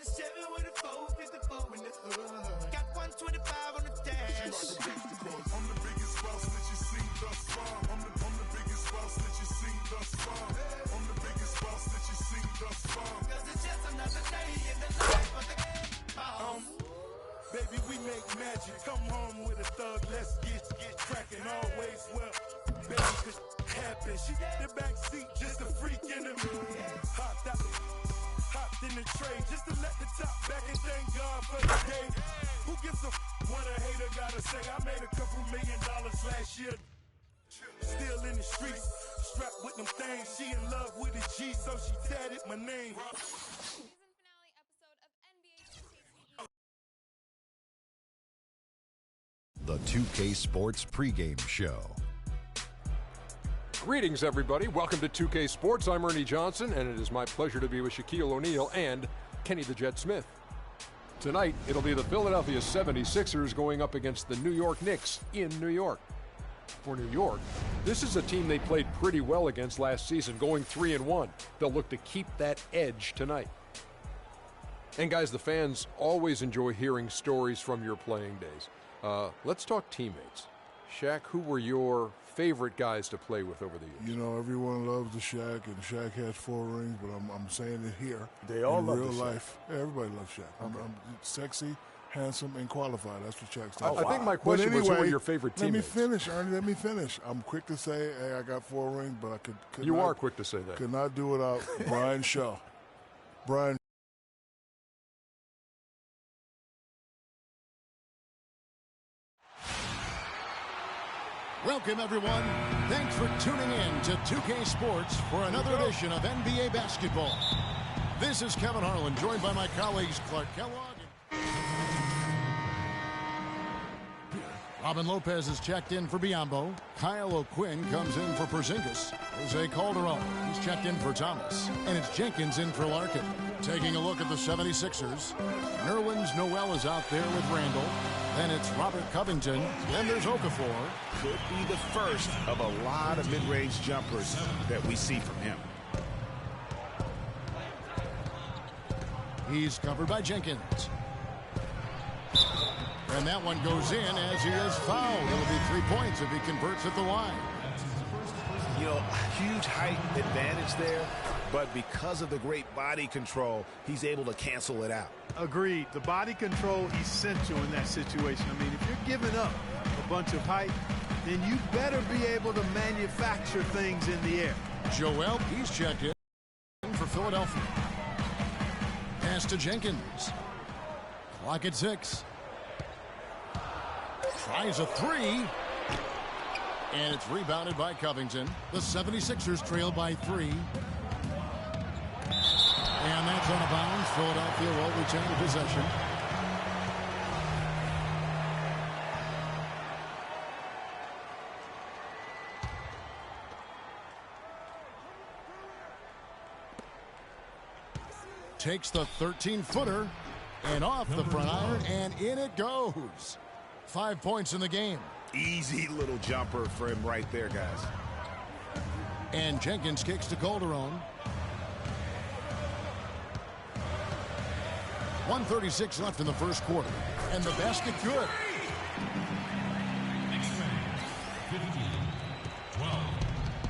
a 7 with a 454 in the hood. Got 125 on the dash. I'm the biggest boss that you seen thus far. I'm the biggest boss that you seen thus far. I'm the biggest boss that you seen thus far. Cause it's just another day in the life of the baby, we make magic. Come home with a thug, let's get cracking. Always well, baby, cause happen. She got the back seat, just a freak in the mood. Hopped in the tray, just to let the top back and thank God for the day. Who gives a what a hater gotta say? I made a couple $1 million last year. Still in the streets, strapped with them things. She in love with a G, so she tatted my name. Season finale episode of NBA 2K. The 2K Sports pregame show. Greetings, everybody. Welcome to 2K Sports. I'm Ernie Johnson, and it is my pleasure to be with Shaquille O'Neal and Kenny the Jet Smith. Tonight, it'll be the Philadelphia 76ers going up against the New York Knicks in New York. For New York, this is a team they played pretty well against last season, going 3-1. They'll look to keep that edge tonight. And guys, the fans always enjoy hearing stories from your playing days. Let's talk teammates. Shaq, who were your favorite guys to play with over the years? You know, everyone loves the Shaq, and Shaq has 4 rings, but I'm saying it here. They all in love real the Shaq. life. Everybody loves Shaq. Okay. I'm sexy, handsome, and qualified. That's what Shaq stands I for. think my question was, who were your favorite teammates? Let me finish, Ernie. Let me finish. I'm quick to say, hey, I got 4 rings, but I could You not, are quick to say that. could not do without Brian Shaw. Brian. Welcome, everyone. Thanks for tuning in to 2K Sports for another edition of NBA basketball. This is Kevin Harlan, joined by my colleagues Clark Kellogg. Robin Lopez is checked in for Biyombo. Kyle O'Quinn comes in for Porzingis. Jose Calderon is checked in for Thomas. And it's Jenkins in for Larkin. Taking a look at the 76ers. Nerlens Noel is out there with Randall. Then it's Robert Covington. Then there's Okafor. Could be the first of a lot of mid-range jumpers that we see from him. He's covered by Jenkins. And that one goes in as he is fouled. It'll be 3 points if he converts at the line. You know, huge height advantage there, but because of the great body control, he's able to cancel it out. Agreed. The body control essential in that situation. I mean, if you're giving up a bunch of height, then you better be able to manufacture things in the air. Joel, he's checked in for Philadelphia. Pass to Jenkins. Clock at 6. Tries a 3. And it's rebounded by Covington. The 76ers trail by 3. And that's on a bounce. Philadelphia will return to possession. Takes the 13-footer and off the front iron, and in it goes. 5 points in the game. Easy little jumper for him right there, guys. And Jenkins kicks to Calderon. 1:36 left in the first quarter. And the basket good.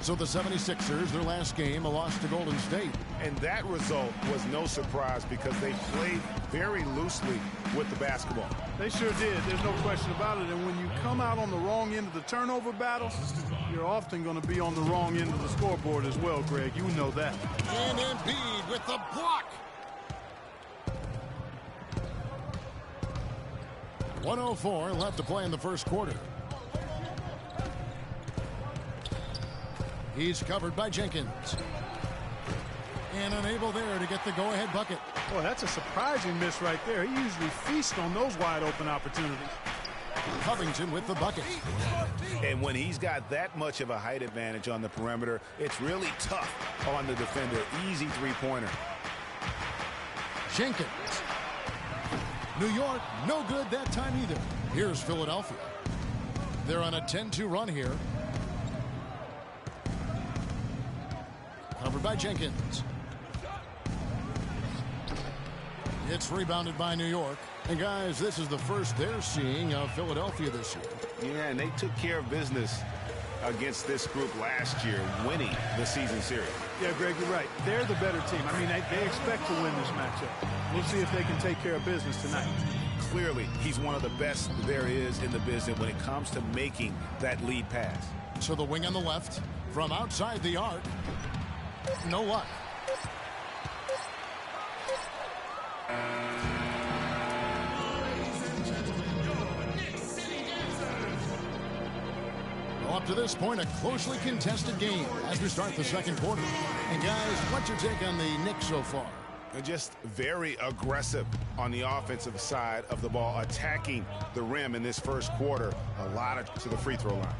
So the 76ers, their last game, a loss to Golden State. And that result was no surprise because they played very loosely with the basketball. They sure did. There's no question about it. And when you come out on the wrong end of the turnover battle, you're often going to be on the wrong end of the scoreboard as well, Greg. You know that. And Embiid with the block. 1:04 left to play in the first quarter. He's covered by Jenkins. And unable there to get the go-ahead bucket. Boy, that's a surprising miss right there. He usually feasts on those wide-open opportunities. Covington with the bucket. And when he's got that much of a height advantage on the perimeter, it's really tough on the defender. Easy three-pointer. Jenkins. New York, no good that time either. Here's Philadelphia. They're on a 10-2 run here. Covered by Jenkins. It's rebounded by New York. And guys, this is the first they're seeing of Philadelphia this year. Yeah, and they took care of business against this group last year, winning the season series. Yeah, Greg, you're right. They're the better team. I mean, they expect to win this matchup. We'll see if they can take care of business tonight. Clearly, he's one of the best there is in the business when it comes to making that lead pass. So the wing on the left from outside the arc. No luck. Well, up to this point, a closely contested game as we start the second quarter. And guys, what's your take on the Knicks so far? They're just very aggressive on the offensive side of the ball, attacking the rim in this first quarter. A lot to the free throw line.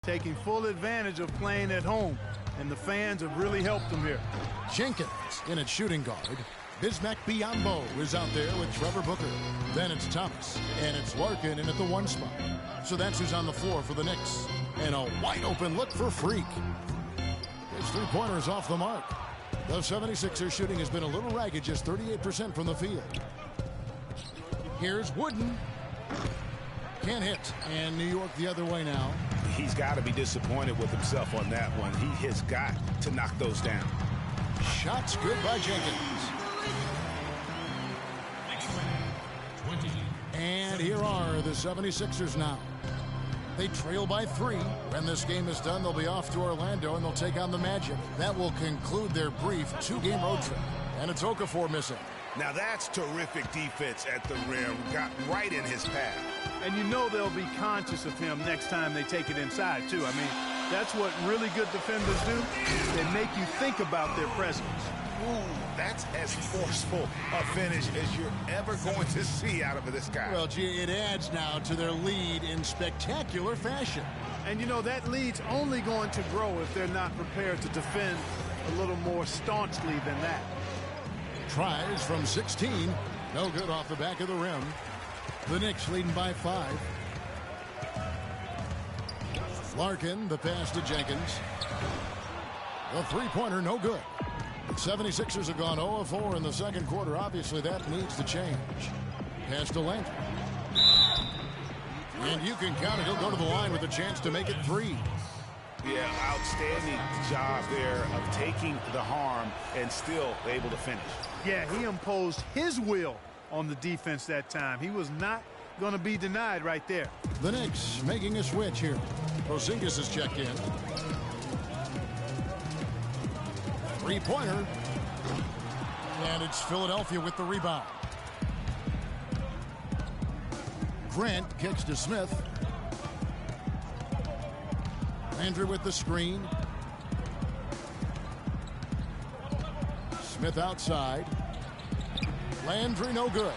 Taking full advantage of playing at home, and the fans have really helped them here. Jenkins in at shooting guard. Bismack Biyombo is out there with Trevor Booker. Then it's Thomas, and it's Larkin in at the 1 spot. So that's who's on the floor for the Knicks. And a wide open look for Freak. His three-pointer is off the mark. The 76ers shooting has been a little ragged, just 38% from the field. Here's Wooden. Can't hit. And New York the other way now. He's got to be disappointed with himself on that one. He has got to knock those down. Shots good by Jenkins. And here are the 76ers now. They trail by 3. When this game is done, they'll be off to Orlando, and they'll take on the Magic. That will conclude their brief 2-game road trip. And it's Okafor missing. Now that's terrific defense at the rim. Got right in his path. And you know they'll be conscious of him next time they take it inside, too. I mean, that's what really good defenders do. They make you think about their presence. Ooh, that's as forceful a finish as you're ever going to see out of this guy. Well, gee, it adds now to their lead in spectacular fashion. And, you know, that lead's only going to grow if they're not prepared to defend a little more staunchly than that. Tries from 16. No good off the back of the rim. The Knicks leading by 5. Larkin, the pass to Jenkins. The three-pointer, no good. 76ers have gone 0 of 4 in the second quarter. Obviously, that needs to change. Pass to Landry. And you can count it. He'll go to the line with a chance to make it 3. Yeah, outstanding job there of taking the harm and still able to finish. Yeah, he imposed his will on the defense that time. He was not going to be denied right there. The Knicks making a switch here. Porzingis is checked in. Three-pointer. And it's Philadelphia with the rebound. Grant kicks to Smith. Landry with the screen. Smith outside. Landry no good.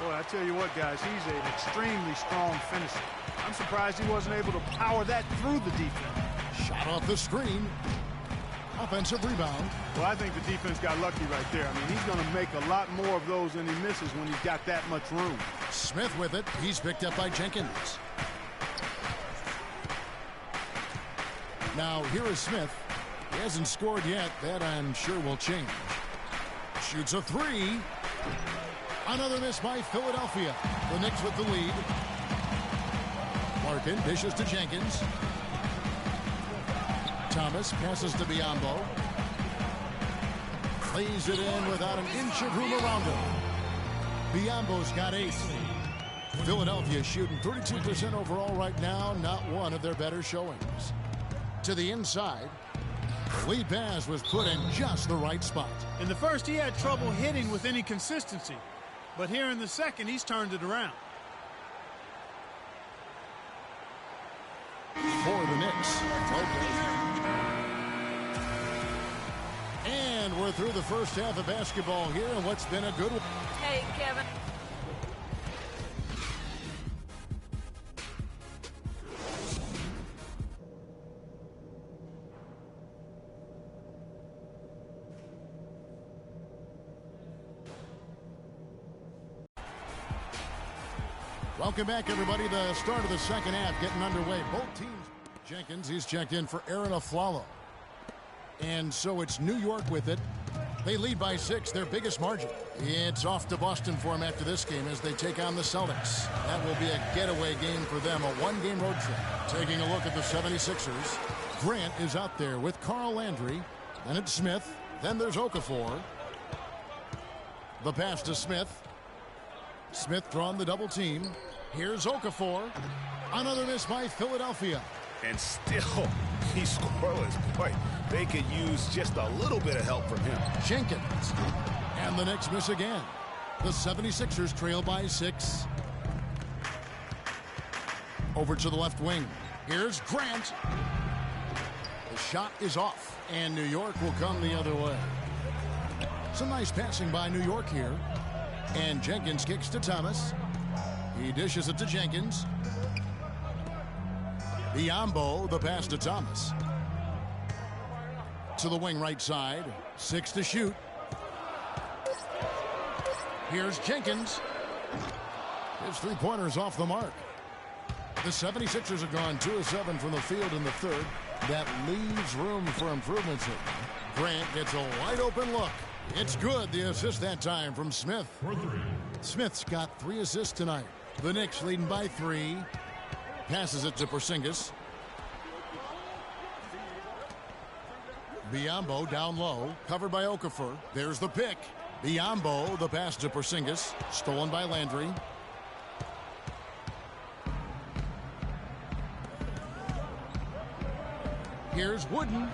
Boy, I tell you what, guys, he's an extremely strong finisher. I'm surprised he wasn't able to power that through the defense. Shot off the screen. Offensive rebound. Well, I think the defense got lucky right there. I mean, he's going to make a lot more of those than he misses when he's got that much room. Smith with it. He's picked up by Jenkins. Now, here is Smith. He hasn't scored yet. That, I'm sure, will change. Shoots a 3. Another miss by Philadelphia. The Knicks with the lead. Larkin dishes to Jenkins. Thomas passes to Biyombo. Lays it in without an inch of room around him. Biyombo's got 8. Philadelphia shooting 32% overall right now. Not one of their better showings. To the inside. The lead pass was put in just the right spot. In the first, he had trouble hitting with any consistency. But here in the second, he's turned it around. For the Knicks. And we're through the first half of basketball here, and what's been a good one. Hey, Kevin. Welcome back, everybody. The start of the second half getting underway. Both teams. Jenkins, he's checked in for Aaron Aflalo. And so it's New York with it. They lead by 6, their biggest margin. It's off to Boston for them after this game as they take on the Celtics. That will be a getaway game for them, a one-game road trip. Taking a look at the 76ers, Grant is out there with Carl Landry. Then it's Smith. Then there's Okafor. The pass to Smith. Smith drawn the double team. Here's Okafor. Another miss by Philadelphia. And still, he's scoreless. Boy, they could use just a little bit of help from him. Jenkins. And the Knicks miss again. The 76ers trail by 6. Over to the left wing. Here's Grant. The shot is off, and New York will come the other way. Some nice passing by New York here. And Jenkins kicks to Thomas. He dishes it to Jenkins. Biombo, the pass to Thomas. To the wing right side. 6 to shoot. Here's Jenkins. His three-pointer's off the mark. The 76ers have gone 2 of 7 from the field in the third. That leaves room for improvements here. Grant gets a wide-open look. It's good, the assist that time from Smith. Smith's got 3 assists tonight. The Knicks leading by 3. Passes it to Porzingis. Biombo down low, covered by Okafor. There's the pick. Biombo, the pass to Porzingis. Stolen by Landry. Here's Wooden.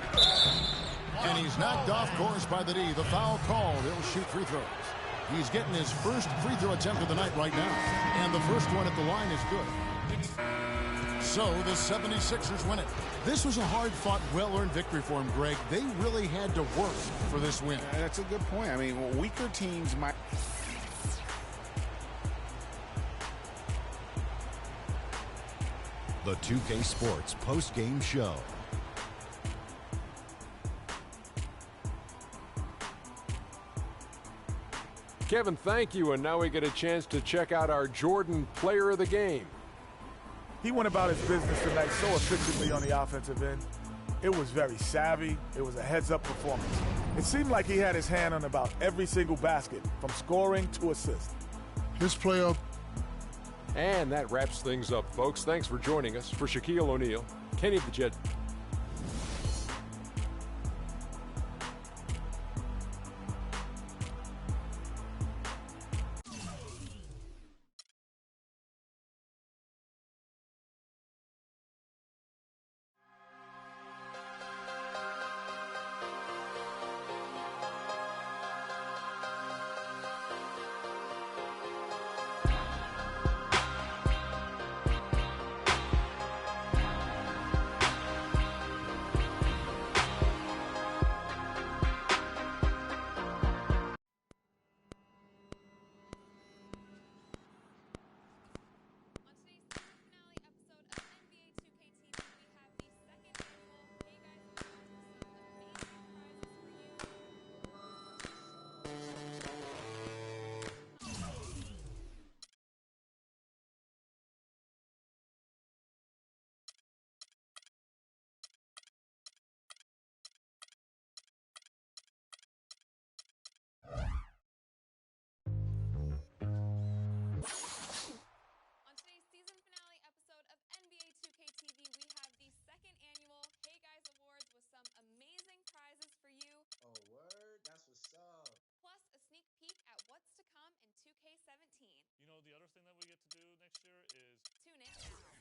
And he's knocked off course by the D. The foul called. He'll shoot free throws. He's getting his first free throw attempt of the night right now. And the first one at the line is good. So the 76ers win it. This was a hard-fought, well-earned victory for him, Greg. They really had to work for this win. That's a good point. I mean, weaker teams might... The 2K Sports post-game show. Kevin, thank you. And now we get a chance to check out our Jordan player of the game. He went about his business tonight so efficiently on the offensive end. It was very savvy. It was a heads-up performance. It seemed like he had his hand on about every single basket, from scoring to assist. His player. And that wraps things up, folks. Thanks for joining us. For Shaquille O'Neal, Kenny the Jet. You know, the other thing that we get to do next year is tune in now.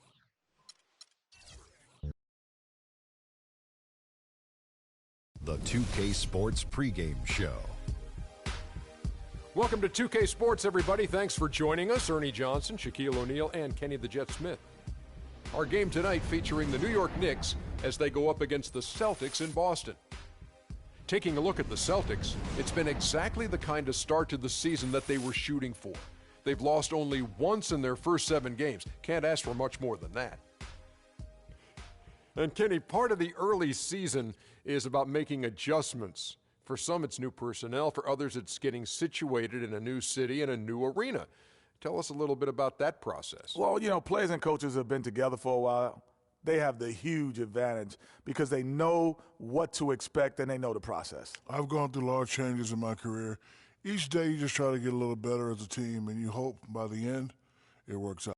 The 2K Sports pregame show. Welcome to 2K Sports, everybody. Thanks for joining us. Ernie Johnson, Shaquille O'Neal, and Kenny the Jet Smith. Our game tonight featuring the New York Knicks as they go up against the Celtics in Boston. Taking a look at the Celtics, it's been exactly the kind of start to the season that they were shooting for. They've lost only once in their first 7 games. Can't ask for much more than that. And Kenny, part of the early season is about making adjustments. For some, it's new personnel. For others, it's getting situated in a new city and a new arena. Tell us a little bit about that process. Well, you know, players and coaches have been together for a while. they have the huge advantage because they know what to expect and they know the process. I've gone through large changes in my career. Each day you just try to get a little better as a team, and you hope by the end it works out.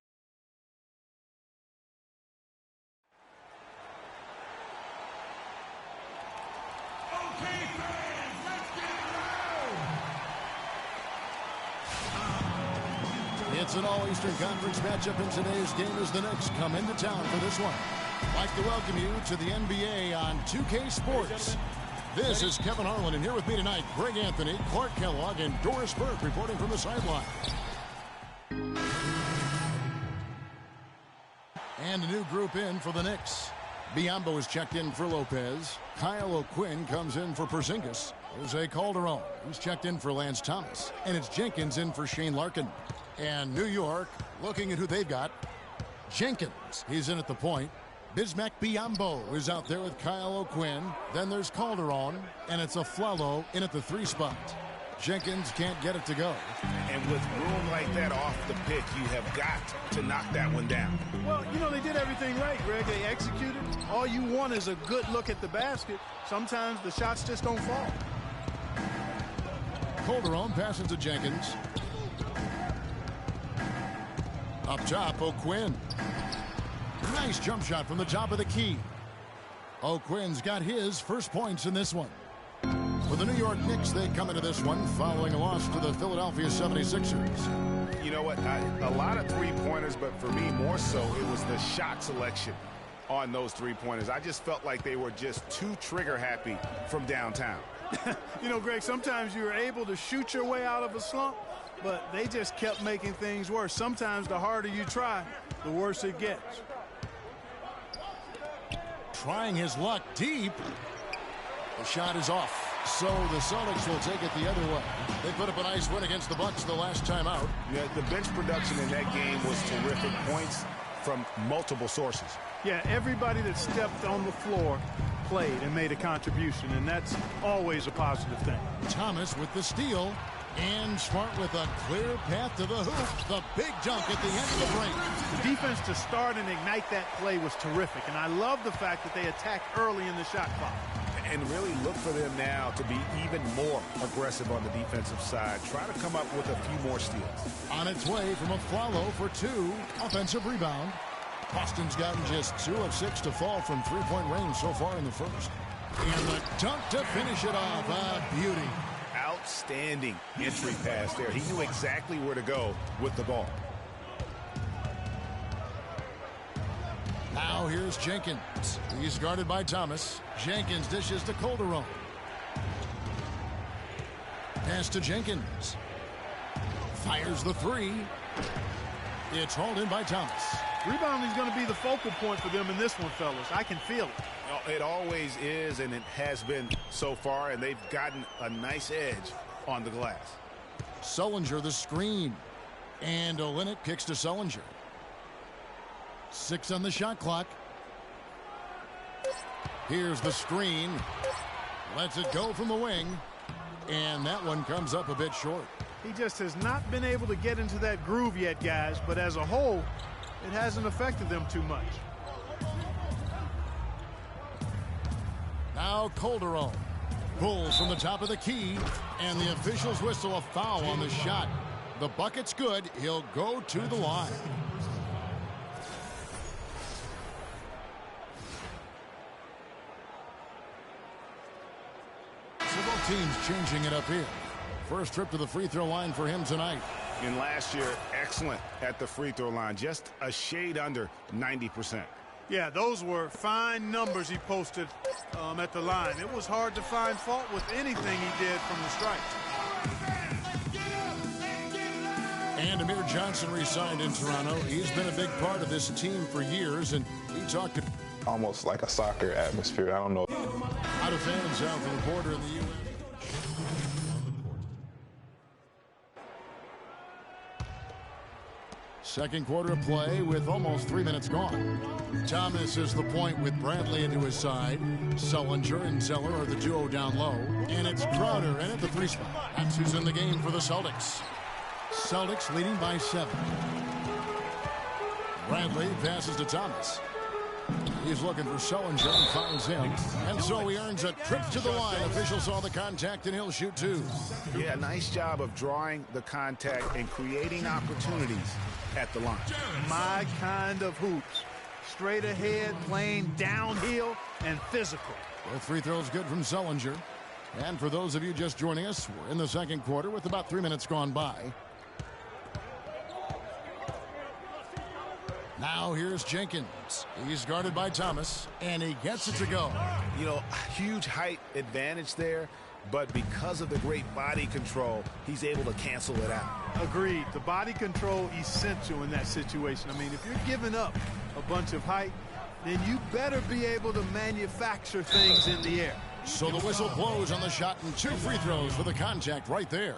It's an all-Eastern Conference matchup, and today's game as the Knicks come into town for this one. I'd like to welcome you to the NBA on 2K Sports. This is Kevin Harlan, and here with me tonight, Greg Anthony, Clark Kellogg, and Doris Burke reporting from the sideline. And a new group in for the Knicks. Biyombo is checked in for Lopez. Kyle O'Quinn comes in for Porzingis. Jose Calderon, who's checked in for Lance Thomas. And it's Jenkins in for Shane Larkin. And New York, looking at who they've got. Jenkins, he's in at the point. Bismack Biyombo is out there with Kyle O'Quinn. Then there's Calderon, and it's Aflalo in at the 3 spot. Jenkins can't get it to go. And with room like that off the pick, you have got to knock that one down. Well, you know, they did everything right, Greg. They executed. All you want is a good look at the basket. Sometimes the shots just don't fall. Calderon passes to Jenkins. Up top, O'Quinn. Nice jump shot from the top of the key. O'Quinn's got his first points in this one. For the New York Knicks, they come into this one following a loss to the Philadelphia 76ers. You know what? A lot of three-pointers, but for me, more so, it was the shot selection on those three-pointers. I just felt like they were just too trigger-happy from downtown. You know, Greg, sometimes you're able to shoot your way out of a slump, but they just kept making things worse. Sometimes the harder you try, the worse it gets. Trying his luck deep. The shot is off. So the Celtics will take it the other way. They put up a nice win against the Bucks the last time out. Yeah, the bench production in that game was terrific. Points from multiple sources. Yeah, everybody that stepped on the floor played and made a contribution, and that's always a positive thing. Thomas with the steal, and Smart with a clear path to the hoop. The big dunk at the end of the break. The defense to start and ignite that play was terrific, and I love the fact that they attacked early in the shot clock. And really look for them now to be even more aggressive on the defensive side. Try to come up with a few more steals. On its way from Aflalo for 2. Offensive rebound. Boston's gotten just 2 of 6 to fall from three-point range so far in the first. And the dunk to finish it off. A beauty. Outstanding entry pass there. He knew exactly where to go with the ball. Now here's Jenkins. He's guarded by Thomas. Jenkins dishes to Calderon. Pass to Jenkins. Fires the 3. It's hauled in by Thomas. Rebounding is going to be the focal point for them in this one, fellas. I can feel it. It always is, and it has been so far, and they've gotten a nice edge on the glass. Sullinger the screen. And Olynyk kicks to Sullinger. 6 on the shot clock. Here's the screen. Lets it go from the wing. And that one comes up a bit short. He just has not been able to get into that groove yet, guys. But as a whole, it hasn't affected them too much. Now Calderon. Pulls from the top of the key. And the officials whistle a foul on the shot. The bucket's good. He'll go to the line. Both teams changing it up here. First trip to the free throw line for him tonight. And last year, excellent at the free throw line. Just a shade under 90%. Yeah, those were fine numbers he posted at the line. It was hard to find fault with anything he did from the stripe. And Amir Johnson re-signed in Toronto. He's been a big part of this team for years, and he talked to... Almost like a soccer atmosphere. I don't know. Out of fans out from the border in the U.S. Second quarter of play with almost 3 minutes gone. Thomas is the point with Bradley into his side. Sullinger and Zeller are the duo down low. And it's Crowder in at the 3 spot. That's who's in the game for the Celtics. Celtics leading by 7. Bradley passes to Thomas. He's looking for Sullinger and finds him. And so he earns a trip to the line. Officials saw the contact and he'll shoot two. Yeah, nice job of drawing the contact and creating opportunities at the line. My kind of hoops. Straight ahead, playing downhill, and physical. Both free throws good from Sullinger. And for those of you just joining us, we're in the second quarter with about 3 minutes gone by. Now here's Jenkins. He's guarded by Thomas, and he gets it to go. You know, huge height advantage there, but because of the great body control, he's able to cancel it out. Agreed. The body control essential in that situation. I mean, if you're giving up a bunch of height, then you better be able to manufacture things in the air. So the whistle blows on the shot and 2 free throws for the contact right there.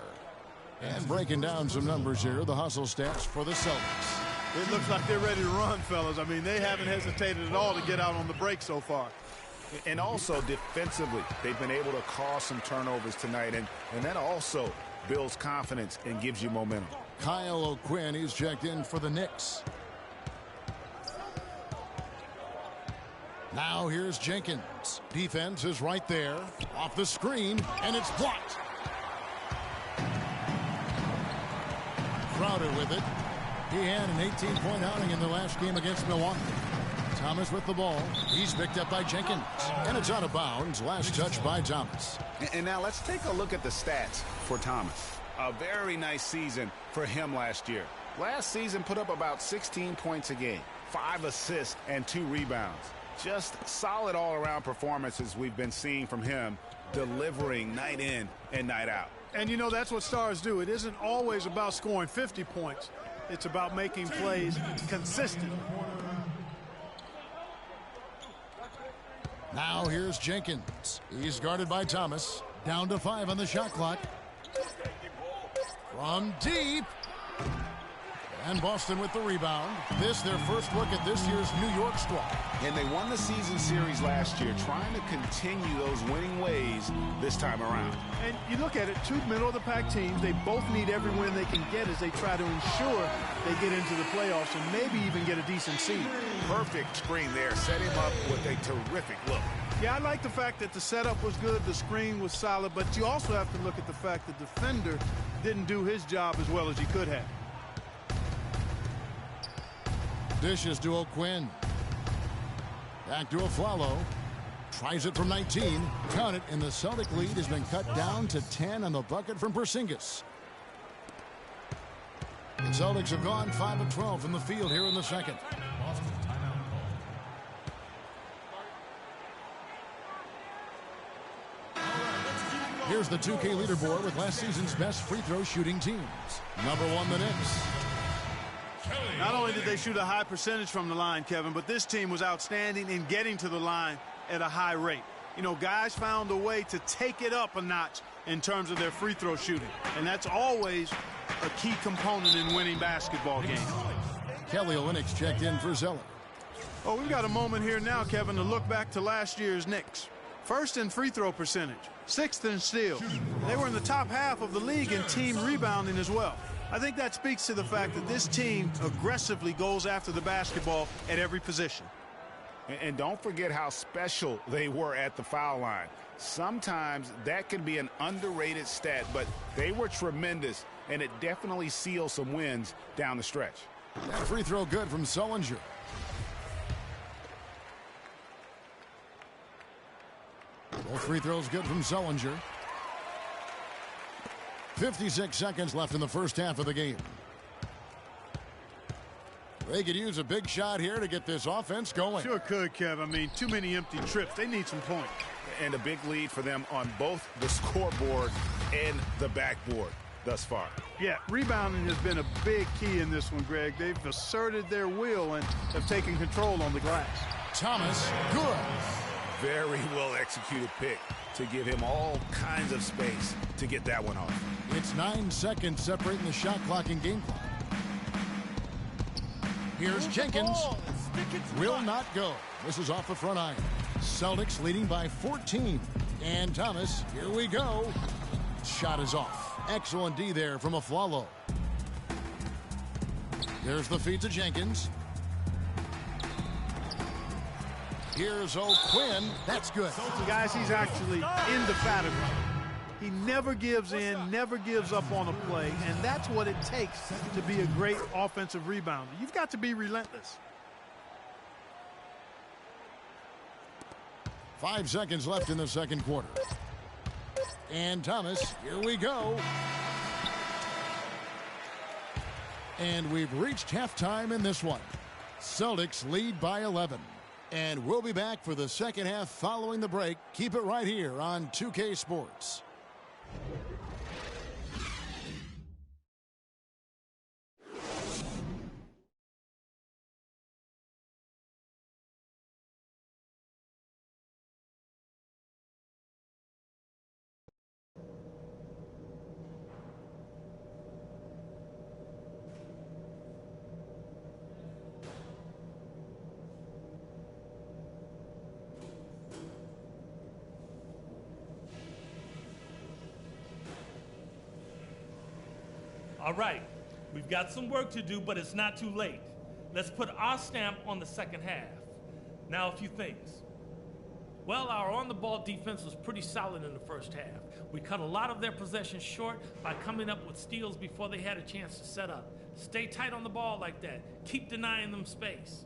And breaking down some numbers here, the hustle stats for the Celtics. It looks like they're ready to run, fellas. I mean, they haven't hesitated at all to get out on the break so far. And also defensively, they've been able to cause some turnovers tonight, and that also builds confidence and gives you momentum. Kyle O'Quinn, he's checked in for the Knicks. Now here's Jenkins. Defense is right there. Off the screen, and it's blocked. Crowder with it. He had an 18-point outing in the last game against Milwaukee. Thomas with the ball. He's picked up by Jenkins. And it's out of bounds. Last touch by Thomas. And now let's take a look at the stats for Thomas. A very nice season for him last year. Last season put up about 16 points a game, 5 assists, and 2 rebounds. Just solid all-around performances we've been seeing from him, delivering night in and night out. And, you know, that's what stars do. It isn't always about scoring 50 points. It's about making plays consistent. Now here's Jenkins. He's guarded by Thomas. Down to 5 on the shot clock. From deep. And Boston with the rebound. This their first look at this year's New York squad. And they won the season series last year, trying to continue those winning ways this time around. And you look at it, 2 middle-of-the-pack teams. They both need every win they can get as they try to ensure they get into the playoffs and maybe even get a decent seed. Perfect screen there. Set him up with a terrific look. Yeah, I like the fact that the setup was good, the screen was solid, but you also have to look at the fact that the defender didn't do his job as well as he could have. Dishes to O'Quinn. Back to Aflalo. Tries it from 19. Count it, and the Celtic lead has been cut down to 10 on the bucket from Porzingis. The Celtics have gone 5 of 12 from the field here in the second. Here's the 2K leaderboard with last season's best free throw shooting teams. Number 1, the Knicks. Not only did they shoot a high percentage from the line, Kevin, but this team was outstanding in getting to the line at a high rate. You know, guys found a way to take it up a notch in terms of their free throw shooting. And that's always a key component in winning basketball games. Kelly Olynyk's checked in for Zeller. Oh, we've got a moment here now, Kevin, to look back to last year's Knicks. First in free throw percentage, 6th in steals. They were in the top half of the league in team rebounding as well. I think that speaks to the fact that this team aggressively goes after the basketball at every position. And don't forget how special they were at the foul line. Sometimes that can be an underrated stat, but they were tremendous, and it definitely sealed some wins down the stretch. That free throw good from Sullinger. Both free throws good from Sullinger. 56 seconds left in the first half of the game. They could use a big shot here to get this offense going. Sure could, Kev. I mean, too many empty trips. They need some points. And a big lead for them on both the scoreboard and the backboard thus far. Yeah, rebounding has been a big key in this one, Greg. They've asserted their will and have taken control on the glass. Thomas, good. Very well executed pick to give him all kinds of space to get that one off. It's 9 seconds separating the shot clock and game clock. Here's Jenkins. Will not go. This is off the front iron. Celtics leading by 14. And Thomas, here we go. Shot is off. Excellent D there from Aflalo. There's the feed to Jenkins. Here's O'Quinn. That's good. Guys, he's actually in the pattern. He never gives in, never gives up on a play, and that's what it takes to be a great offensive rebounder. You've got to be relentless. 5 seconds left in the second quarter. And Thomas, here we go. And we've reached halftime in this one. Celtics lead by 11. And we'll be back for the second half following the break. Keep it right here on 2K Sports. All right, we've got some work to do, but it's not too late. Let's put our stamp on the second half. Now, a few things. Well, our on-the-ball defense was pretty solid in the first half. We cut a lot of their possessions short by coming up with steals before they had a chance to set up. Stay tight on the ball like that. Keep denying them space.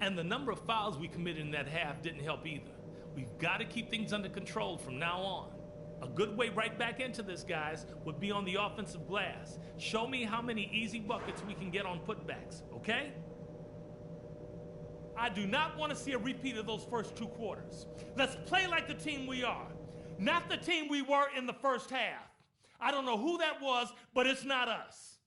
And the number of fouls we committed in that half didn't help either. We've got to keep things under control from now on. A good way right back into this, guys, would be on the offensive glass. Show me how many easy buckets we can get on putbacks, okay? I do not want to see a repeat of those first 2 quarters. Let's play like the team we are, not the team we were in the first half. I don't know who that was, but it's not us.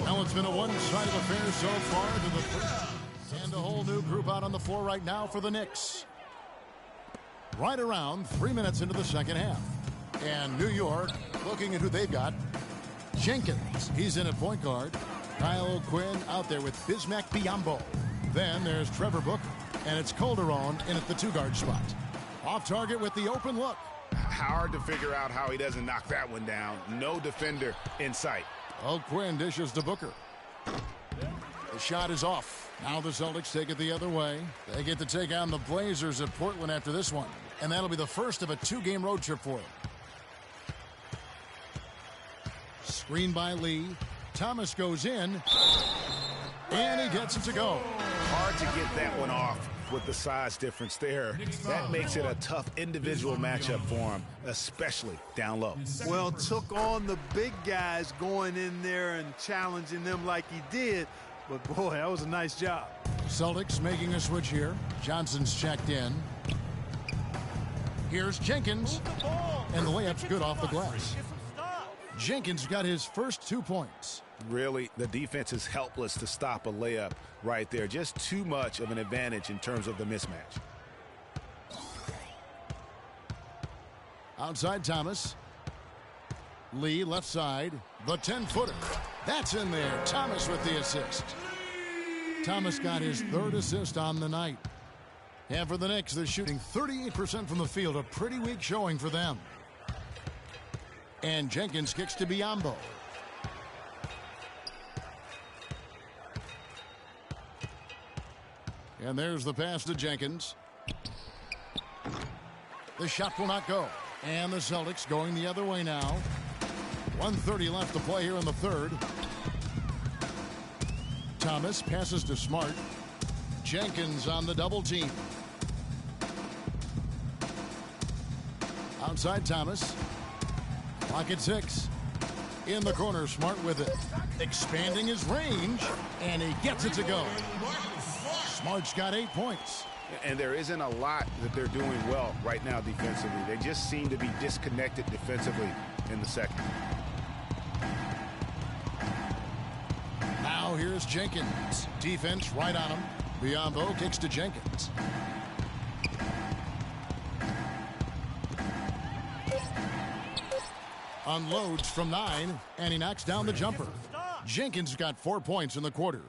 Now it's been a one-sided affair so far to the first. And a whole new group out on the floor right now for the Knicks. Right around 3 minutes into the second half. And New York looking at who they've got. Jenkins, he's in at point guard. Kyle O'Quinn out there with Bismack Biyombo. Then there's Trevor Booker. And it's Calderon in at the 2-guard spot. Off target with the open look. Hard to figure out how he doesn't knock that one down. No defender in sight. O'Quinn dishes to Booker. The shot is off. Now the Celtics take it the other way. They get to take on the Blazers at Portland after this one. And that'll be the first of a 2-game road trip for them. Screen by Lee. Thomas goes in. And he gets it to go. Hard to get that one off with the size difference there. That makes it a tough individual matchup for him, especially down low. Well, took on the big guys going in there and challenging them like he did. But, boy, that was a nice job. Celtics making a switch here. Johnson's checked in. Here's Jenkins. And the layup's good off the glass. Jenkins got his first 2 points. Really, the defense is helpless to stop a layup right there. Just too much of an advantage in terms of the mismatch. Outside Thomas. Lee left side. The 10-footer. That's in there. Thomas with the assist. Thomas got his 3rd assist on the night. And for the Knicks, they're shooting 38% from the field. A pretty weak showing for them. And Jenkins kicks to Biyombo. And there's the pass to Jenkins. The shot will not go. And the Celtics going the other way now. 1:30 left to play here in the third. Thomas passes to Smart. Jenkins on the double team. Outside Thomas. Clock at 6. In the corner, Smart with it. Expanding his range. And he gets it to go. Smart's got 8 points. And there isn't a lot that they're doing well right now defensively. They just seem to be disconnected defensively in the second. Now here's Jenkins. Defense right on him. Biyombo kicks to Jenkins. Unloads from 9, and he knocks down the jumper. Jenkins got 4 points in the quarter.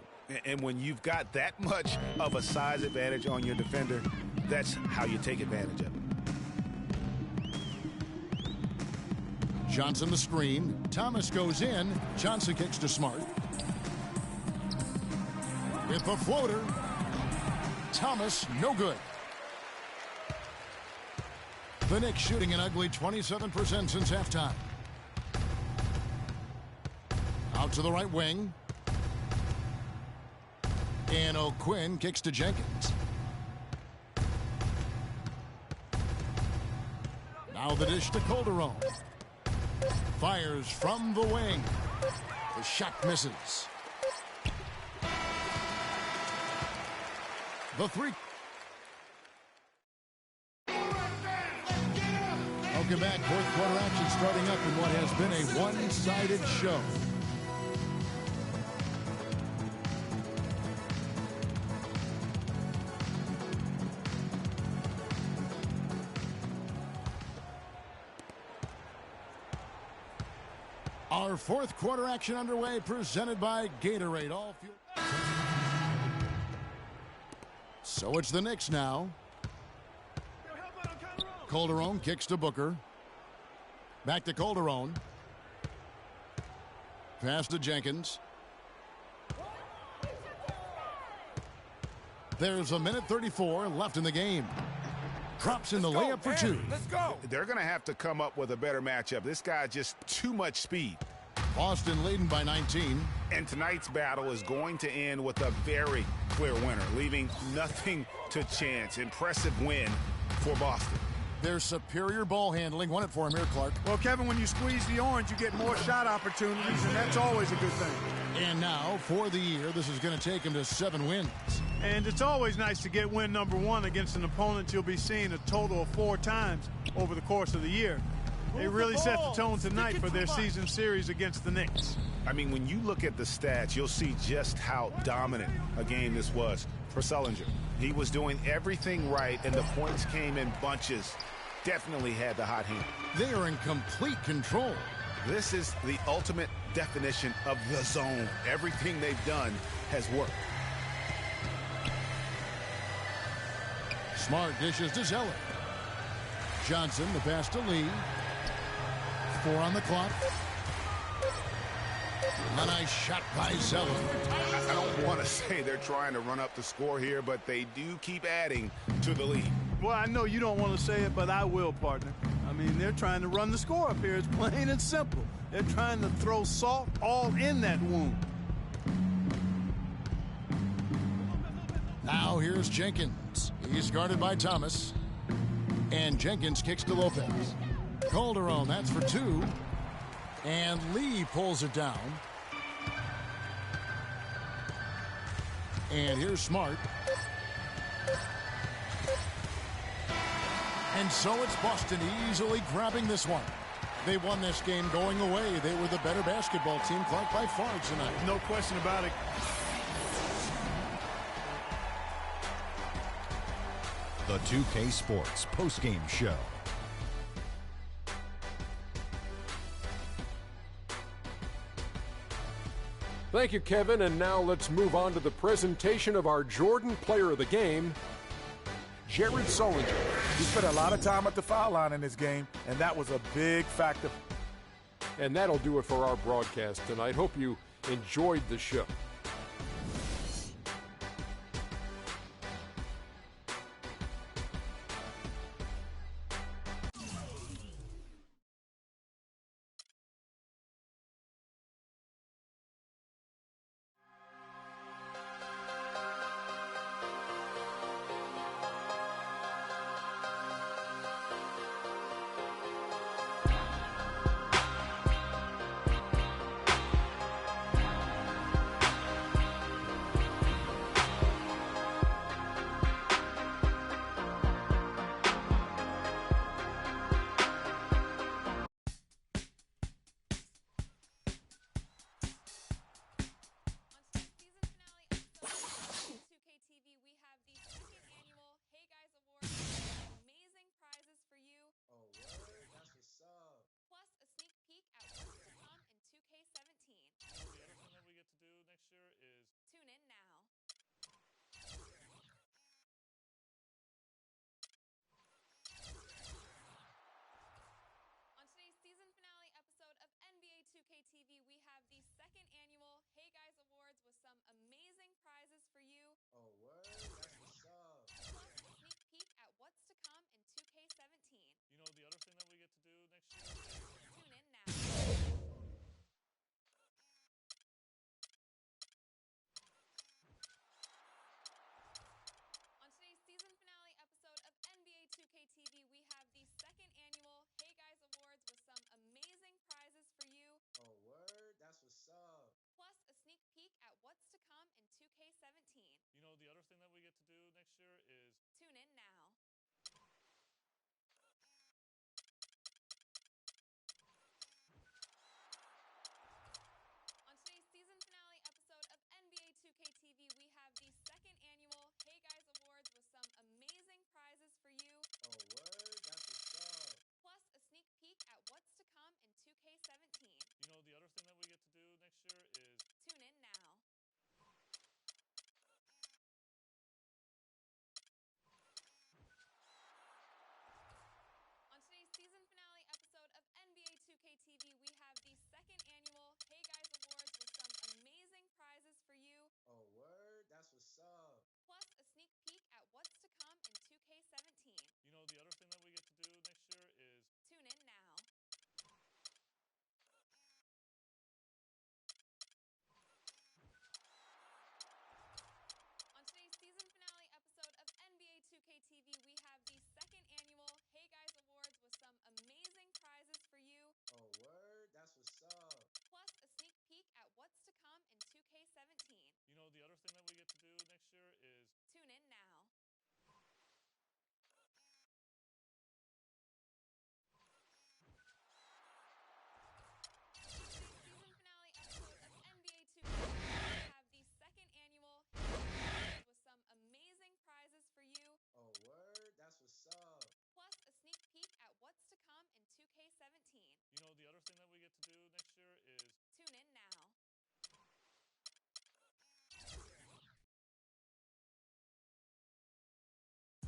And when you've got that much of a size advantage on your defender, that's how you take advantage of it. Johnson the screen. Thomas goes in. Johnson kicks to Smart. With the floater. Thomas, no good. The Knicks shooting an ugly 27% since halftime. Out to the right wing. And O'Quinn kicks to Jenkins. Now the dish to Calderon. Fires from the wing. The shot misses. The three. Welcome back. Fourth quarter action starting up in what has been a one-sided show. Our fourth quarter action underway, presented by Gatorade. All fuel. So it's the Knicks now. Calderon kicks to Booker. Back to Calderon. Pass to Jenkins. There's a minute 34 left in the game. Drops in the layup for two. Let's go. They're going to have to come up with a better matchup. This guy just too much speed. Boston leading by 19. And tonight's battle is going to end with a very clear winner, leaving nothing to chance. Impressive win for Boston. Their superior ball handling. Won it for him here, Clark. Well, Kevin, when you squeeze the orange, you get more shot opportunities, and that's always a good thing. And now, for the year, this is going to take him to 7 wins. And it's always nice to get win number 1 against an opponent you'll be seeing a total of 4 times over the course of the year. They really set the tone tonight for their season series against the Knicks. I mean, when you look at the stats, you'll see just how dominant a game this was for Sullinger. He was doing everything right, and the points came in bunches. Definitely had the hot hand. They are in complete control. This is the ultimate definition of the zone. Everything they've done has worked. Smart dishes to Zeller. Johnson, the pass to Lee. 4 on the clock. A nice shot by Zeller. I don't want to say they're trying to run up the score here, but they do keep adding to the lead. Well, I know you don't want to say it, but I will, partner. I mean, they're trying to run the score up here. It's plain and simple. They're trying to throw salt all in that wound. Now here's Jenkins. He's guarded by Thomas. And Jenkins kicks to Lopez. Calderon, that's for 2. And Lee pulls it down. And here's Smart. And so it's Boston easily grabbing this one. They won this game going away. They were the better basketball team, Clark, by far tonight. No question about it. The 2K Sports postgame show. Thank you, Kevin. And now let's move on to the presentation of our Jordan Player of the Game, Jared Sullinger. He spent a lot of time at the foul line in this game, and that was a big factor. And that'll do it for our broadcast tonight. Hope you enjoyed the show.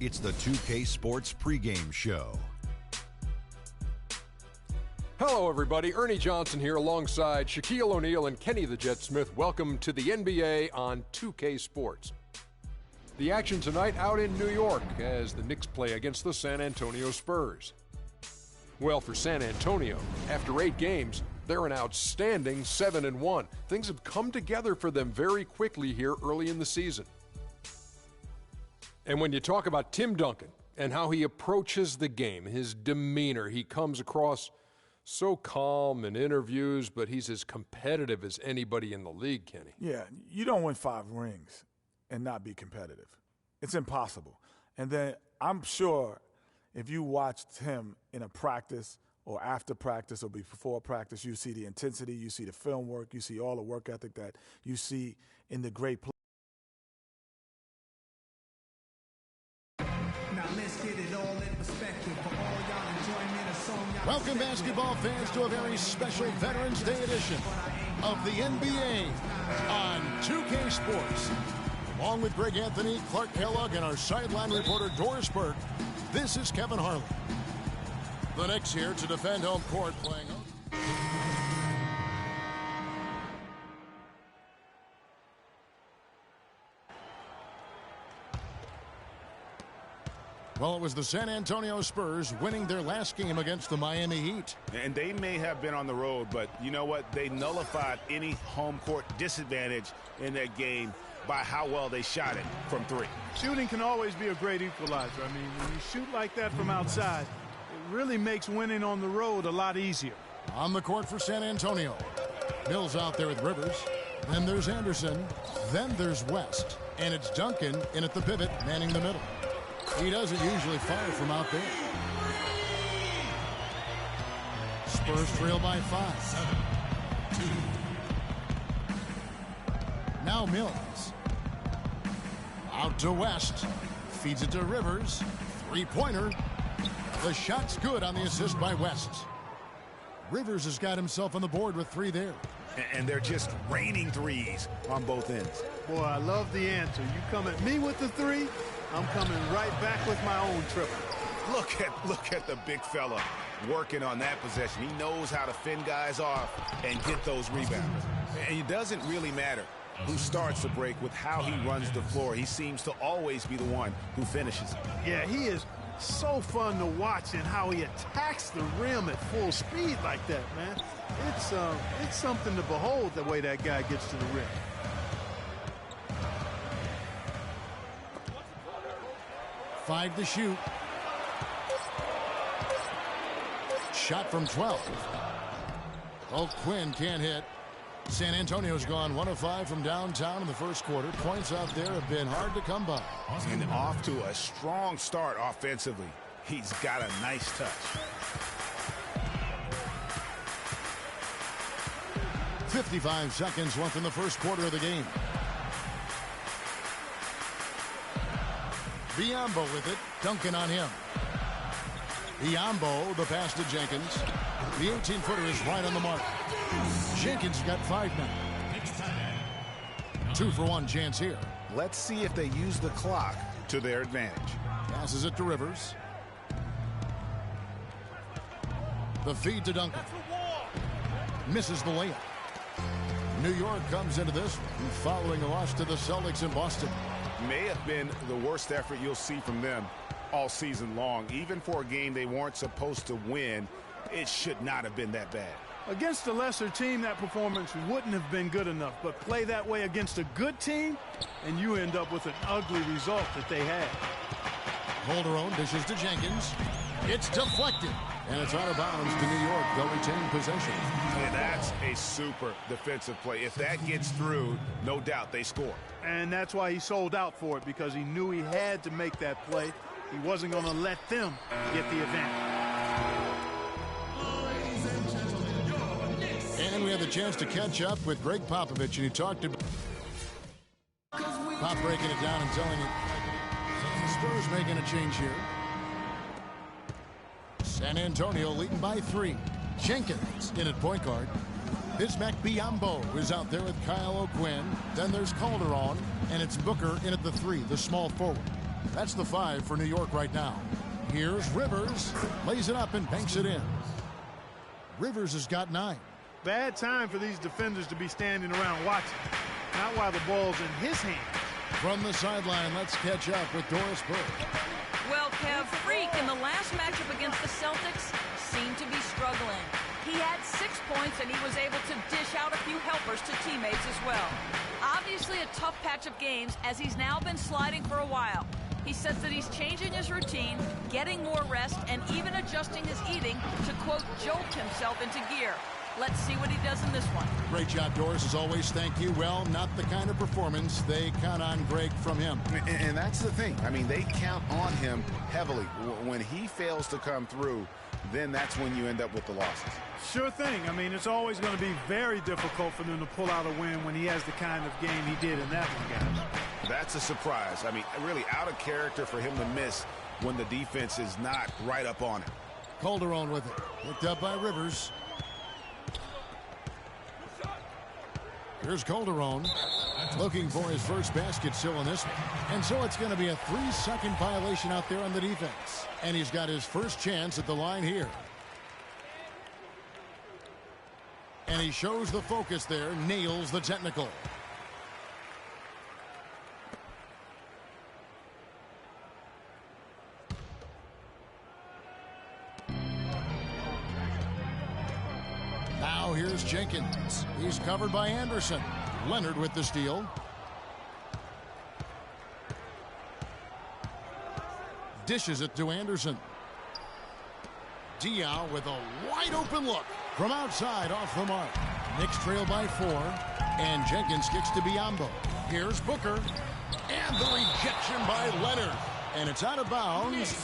It's the 2K Sports pregame show. Hello, everybody. Ernie Johnson here alongside Shaquille O'Neal and Kenny the Jet Smith. Welcome to the NBA on 2K Sports. The action tonight out in New York as the Knicks play against the San Antonio Spurs. Well, for San Antonio, after 8 games, they're an outstanding 7-1. Things have come together for them very quickly here early in the season. And when you talk about Tim Duncan and how he approaches the game, his demeanor, he comes across so calm in interviews, but he's as competitive as anybody in the league, Kenny. Yeah, you don't win 5 rings and not be competitive. It's impossible. And then I'm sure if you watched him in a practice or after practice or before practice, you see the intensity, you see the film work, you see all the work ethic that you see in the great play. Now let's get it all in perspective for all y'all enjoying a song. Welcome, basketball fans, to a very special Veterans Day edition of the NBA on 2K Sports. Along with Greg Anthony, Clark Kellogg, and our sideline reporter Doris Burke, this is Kevin Harlan. The Knicks here to defend home court, playing home. Well, it was the San Antonio Spurs winning their last game against the Miami Heat. And they may have been on the road, but you know what? They nullified any home court disadvantage in that game by how well they shot it from 3. Shooting can always be a great equalizer. I mean, when you shoot like that from outside, it really makes winning on the road a lot easier. On the court for San Antonio. Mills out there with Rivers. Then there's Anderson. Then there's West. And it's Duncan in at the pivot, manning the middle. He doesn't usually fire from out there. Spurs trail by 5. 7-2. Now Mills. Out to West. Feeds it to Rivers. 3-pointer. The shot's good on the assist by West. Rivers has got himself on the board with 3 there. And they're just raining threes on both ends. Boy, I love the answer. You come at me with the 3, I'm coming right back with my own triple. Look at the big fella working on that possession. He knows how to fend guys off and get those rebounds. And it doesn't really matter who starts the break with how he runs the floor. He seems to always be the one who finishes it. Yeah, he is so fun to watch and how he attacks the rim at full speed like that, man. It's something to behold the way that guy gets to the rim. Five to shoot. Shot from 12. Oh, Quinn can't hit. San Antonio's gone 1 of 5 from downtown in the first quarter. Points out there have been hard to come by. And off to a strong start offensively. He's got a nice touch. 55 seconds left in the first quarter of the game. Biyombo with it. Duncan on him. Biyombo, the pass to Jenkins. The 18-footer is right on the mark. Jenkins got 5 now. 2-for-1 chance here. Let's see if they use the clock to their advantage. Passes it to Rivers. The feed to Duncan. Misses the layup. New York comes into this one following a loss to the Celtics in Boston. May have been the worst effort you'll see from them all season long. Even for a game they weren't supposed to win, it should not have been that bad. Against a lesser team, that performance wouldn't have been good enough. But play that way against a good team, and you end up with an ugly result that they had. Calderon dishes to Jenkins. It's deflected. And it's out of bounds to New York. They'll retain possession. And that's a super defensive play. If that gets through, no doubt they score. And that's why he sold out for it, because he knew he had to make that play. He wasn't going to let them get the advantage. And we had the chance to catch up with Greg Popovich, and he talked about Pop breaking it down and telling it. The Spurs making a change here. San Antonio leading by 3. Jenkins in at point guard. Bismack Biyombo is out there with Kyle O'Quinn. Then there's Calderon, and it's Booker in at the 3, the small forward. That's the 5 for New York right now. Here's Rivers. Lays it up and banks it in. Rivers has got 9. Bad time for these defenders to be standing around watching. Not while the ball's in his hand. From the sideline, let's catch up with Doris Burke. Well, Kev, Freak in the last matchup against the Celtics seemed to be struggling. He had 6 points, and he was able to dish out a few helpers to teammates as well. Obviously a tough patch of games, as he's now been sliding for a while. He says that he's changing his routine, getting more rest, and even adjusting his eating to, quote, jolt himself into gear. Let's see what he does in this one. Great job, Doris, as always. Thank you. Well, not the kind of performance they count on, Greg, from him. And that's the thing. I mean, they count on him heavily. When he fails to come through, then that's when you end up with the losses. Sure thing. I mean, it's always going to be very difficult for them to pull out a win when he has the kind of game he did in that one, guys. That's a surprise. I mean, really out of character for him to miss when the defense is not right up on it. Calderon with it. Picked up by Rivers. Here's Calderon looking for his first basket still in this one. And so it's going to be a 3-second violation out there on the defense. And he's got his first chance at the line here. And he shows the focus there, nails the technical. Now here's Jenkins. He's covered by Anderson. Leonard with the steal. Dishes it to Anderson. Diaw with a wide open look. From outside off the mark. Knicks trail by 4. And Jenkins kicks to Biyombo. Here's Booker. And the rejection by Leonard. And it's out of bounds.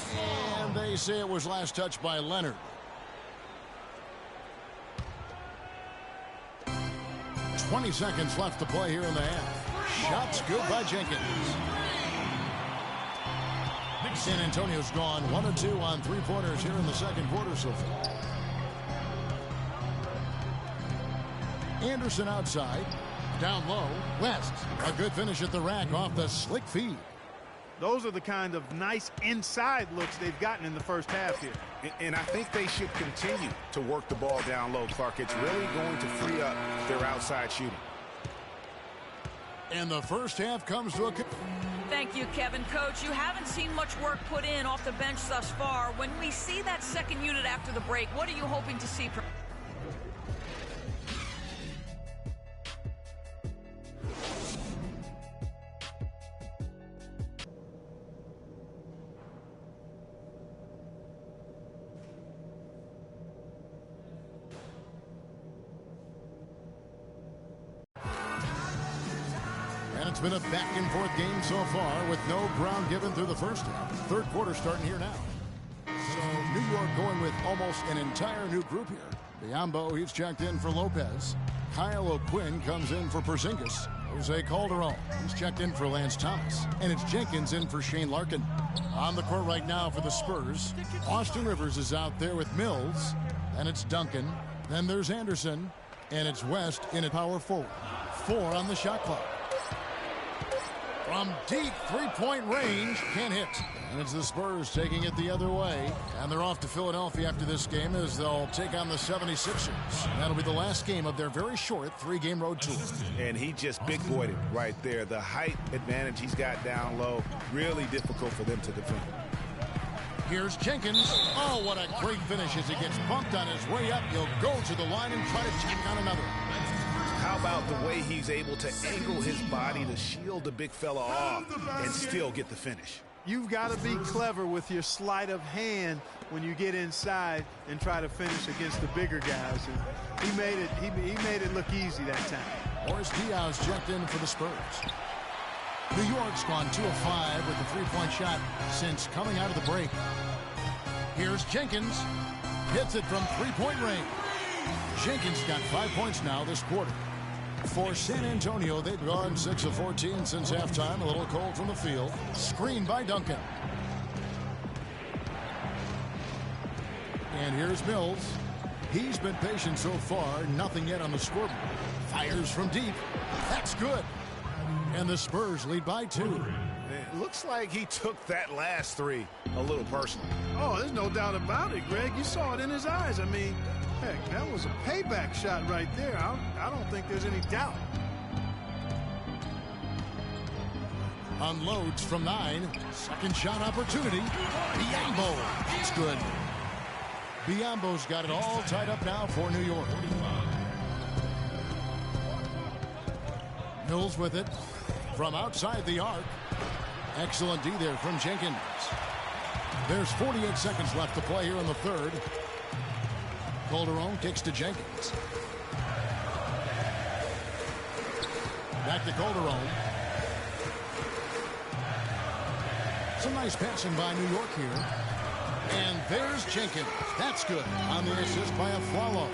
And they say it was last touched by Leonard. 20 seconds left to play here in the half. Shots good by Jenkins. San Antonio's gone 1 of 2 on 3-pointers here in the second quarter so far. Anderson outside. Down low. West. A good finish at the rack off the slick feed. Those are the kind of nice inside looks they've gotten in the first half here. And I think they should continue to work the ball down low, Clark. It's really going to free up their outside shooting. And the first half comes to a... Thank you, Kevin. Coach, you haven't seen much work put in off the bench thus far. When we see that second unit after the break, what are you hoping to see from... It's been a back-and-forth game so far with no ground given through the first half. Third quarter starting here now. So New York going with almost an entire new group here. Biyombo, he's checked in for Lopez. Kyle O'Quinn comes in for Porzingis. Jose Calderon, he's checked in for Lance Thomas. And it's Jenkins in for Shane Larkin. On the court right now for the Spurs. Austin Rivers is out there with Mills. Then it's Duncan. Then there's Anderson. And it's West in at power forward. 4 on the shot clock. From deep three-point range, can't hit. And it's the Spurs taking it the other way. And they're off to Philadelphia after this game as they'll take on the 76ers. That'll be the last game of their very short 3-game road tour. And he just big-boyed it right there. The height advantage he's got down low, really difficult for them to defend. Here's Jenkins. Oh, what a great finish as he gets bumped on his way up. He'll go to the line and try to tack on another. How about the way he's able to angle his body to shield the big fella off and still get the finish? You've got to be clever with your sleight of hand when you get inside and try to finish against the bigger guys. And he made it look easy that time. Boris Diaw's checked in for the Spurs. New York's gone 2 of 5 with the 3-point shot since coming out of the break. Here's Jenkins. Hits it from 3-point range. Jenkins got 5 points now this quarter. For San Antonio, they've gone 6 of 14 since halftime. A little cold from the field. Screened by Duncan. And here's Mills. He's been patient so far. Nothing yet on the scoreboard. Fires from deep. That's good. And the Spurs lead by 2. It looks like he took that last three a little personal. Oh, there's no doubt about it, Greg. You saw it in his eyes. I mean, heck, that was a payback shot right there. I don't think there's any doubt. Unloads from 9. Second shot opportunity. Biombo. It's good. Biombo's got it all tied up now for New York. Mills with it from outside the arc. Excellent D there from Jenkins. There's 48 seconds left to play here in the third. Calderon kicks to Jenkins. Back to Calderon. Some nice passing by New York here. And there's Jenkins. That's good on the assist by Aflalo.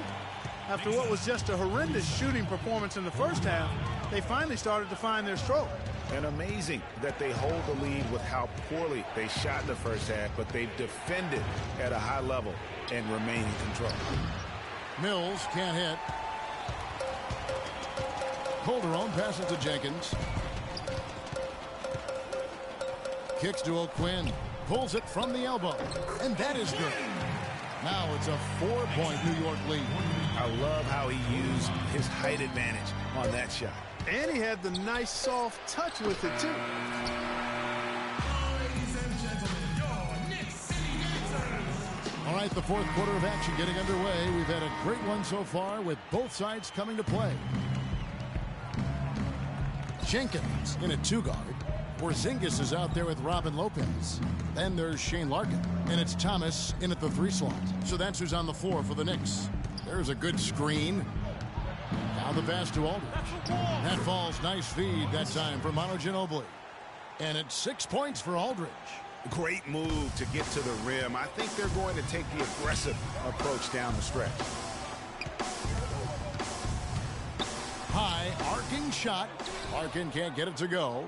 After what was just a horrendous shooting performance in the first half, they finally started to find their stroke. And amazing that they hold the lead with how poorly they shot in the first half, but they've defended at a high level and remain in control. Mills can't hit. Calderon passes to Jenkins. Kicks to O'Quinn. Pulls it from the elbow. And that is good. Now it's a 4-point New York lead. I love how he used his height advantage on that shot. And he had the nice soft touch with it, too. All right, the fourth quarter of action getting underway. We've had a great one so far with both sides coming to play. Jenkins in a 2-guard. Porzingis is out there with Robin Lopez. Then there's Shane Larkin. And it's Thomas in at the 3 slot. So that's who's on the floor for the Knicks. There's a good screen. Now the pass to Aldridge. That falls. Nice feed that time for Manu Ginobili. And it's 6 points for Aldridge. Great move to get to the rim. I think they're going to take the aggressive approach down the stretch. High arcing shot. Larkin can't get it to go.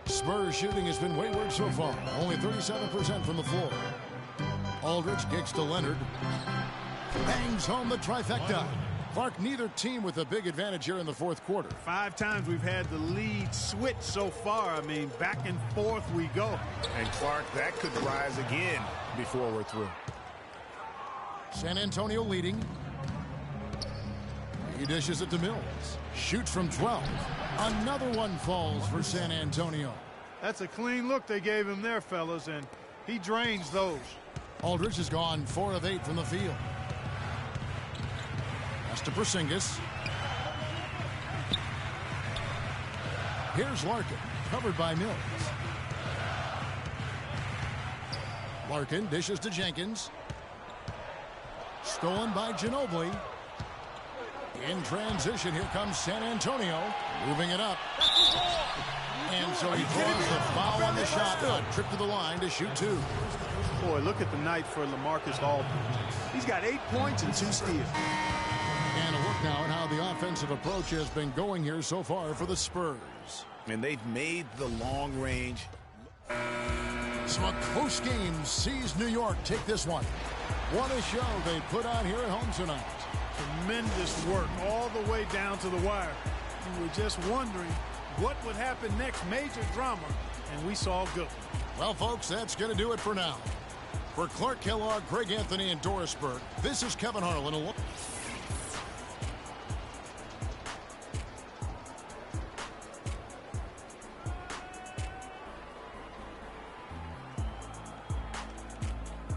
Spurs shooting has been wayward so far. Only 37% from the floor. Aldridge kicks to Leonard. Bangs home the trifecta. Clark, neither team with a big advantage here in the fourth quarter. 5 times we've had the lead switch so far. I mean, back and forth we go. And Clark, that could rise again before we're through. San Antonio leading. He dishes it to Mills. Shoots from 12. Another one falls for San Antonio. That's a clean look they gave him there, fellas, and he drains those. Aldridge has gone 4 of 8 from the field. That's to Porzingis. Here's Larkin, covered by Mills. Larkin dishes to Jenkins. Stolen by Ginobili. In transition, here comes San Antonio, moving it up. And so he draws the foul on the shot. A trip to the line to shoot 2. Boy, look at the night for LaMarcus Aldridge. He's got 8 points and 2 steals. And a look now at how the offensive approach has been going here so far for the Spurs. And they've made the long range. So a close game sees New York take this one. What a show they put on here at home tonight. Tremendous work all the way down to the wire. We were just wondering what would happen next. Major drama, and we saw good. Well, folks, that's going to do it for now. For Clark Kellogg, Greg Anthony, and Doris Burke, this is Kevin Harlan.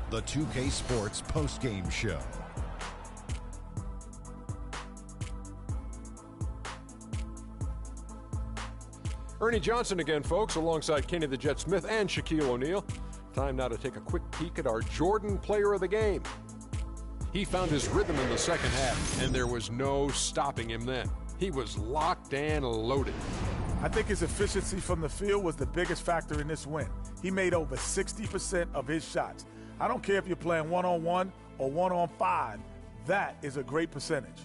The 2K Sports postgame show. Ernie Johnson again, folks, alongside Kenny the Jet Smith and Shaquille O'Neal. Time now to take a quick peek at our Jordan player of the game. He found his rhythm in the second half, and there was no stopping him then. He was locked and loaded. I think his efficiency from the field was the biggest factor in this win. He made over 60% of his shots. I don't care if you're playing one-on-1 or one-on-5. That is a great percentage.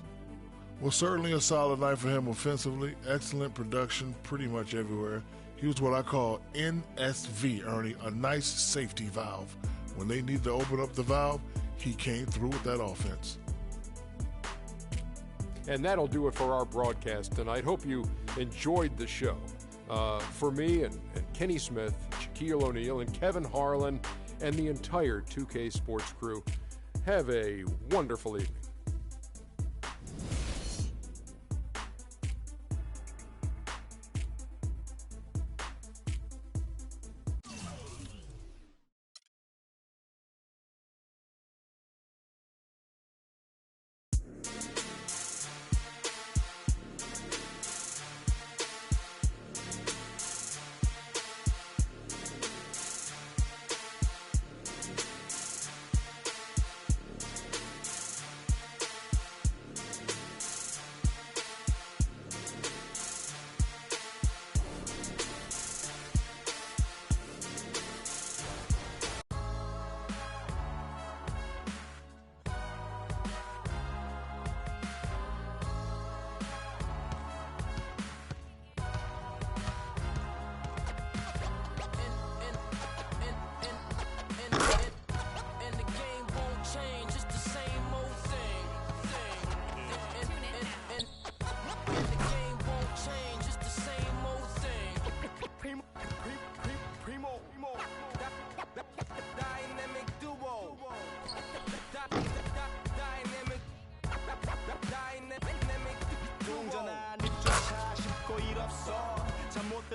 Well, certainly a solid night for him offensively. Excellent production pretty much everywhere. He was what I call NSV, Ernie, a nice safety valve. When they need to open up the valve, he came through with that offense. And that'll do it for our broadcast tonight. Hope you enjoyed the show. For me and Kenny Smith, Shaquille O'Neal, and Kevin Harlan, and the entire 2K Sports crew. Have a wonderful evening.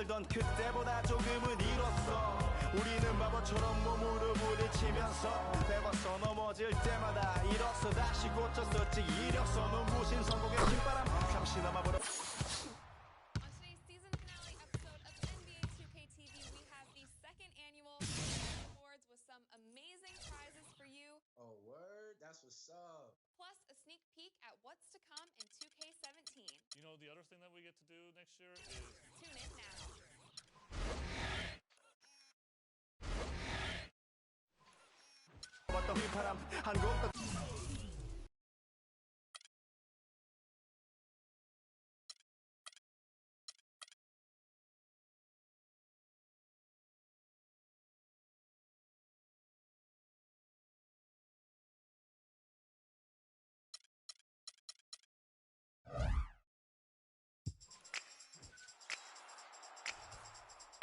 들던 그때보다 조금은 잃었어. 우리는 바보처럼 몸으로 부딪히면서 배웠어. 넘어질 때마다 일었어. 다시 고쳤었지 이력서. 눈부신 성공의 신바람 잠시 남아버려. On today's season finale episode of NBA 2K TV, we have the second annual awards with some amazing prizes for you. Oh, word? That's what's up. Plus a sneak peek at what's to come in 2K17. You know, the other thing that we get to do next year is tune in now.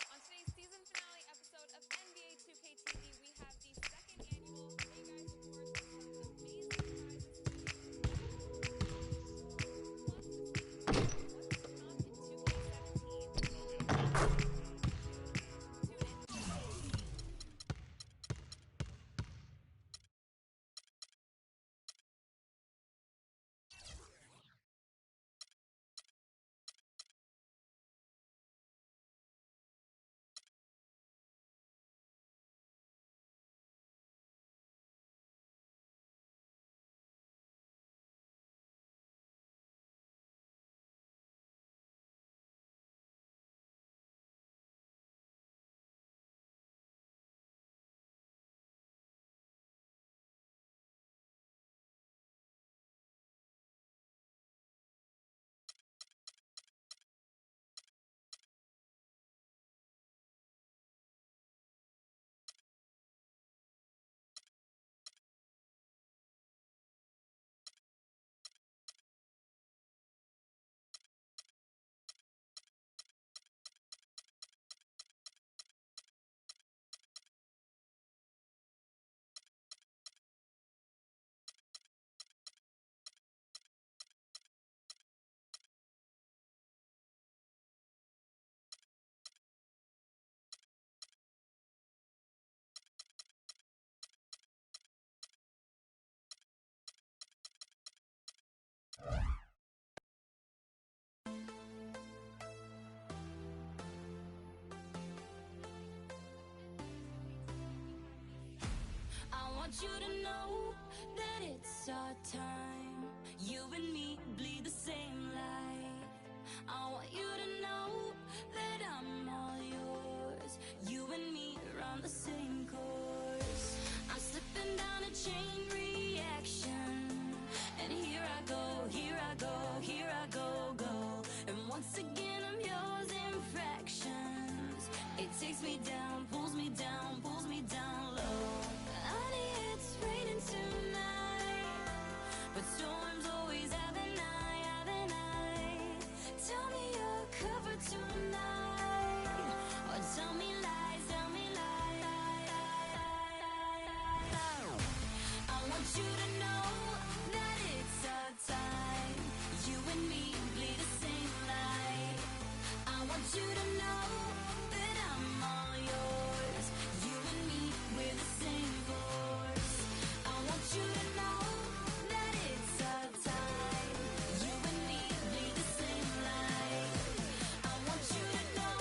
On today's season finale episode of NBA 2K TV, we have the second annual Hey Guys Awards with some amazing prizes for you. Plus a sneak peek at what's to come in 2K17. I want you to know that it's our time. You and me bleed the same light. I want you to know that I'm all yours. You and me are on the same course. I'm slipping down a chain reaction, and here I go, here I go, here I go, go. And once again I'm yours in fractions. It takes me down, pulls me down, pulls me down low. Honey, it's raining tonight, but storms always have an eye, have an eye. Tell me you're covered tonight, or Tell me lies, tell me lies. I want you to know that it's our time. You and me bleed the same light. I want you to know that I'm all yours. You and me, we're the same force. I want you to know that it's our time. You and me bleed the same light. I want you to know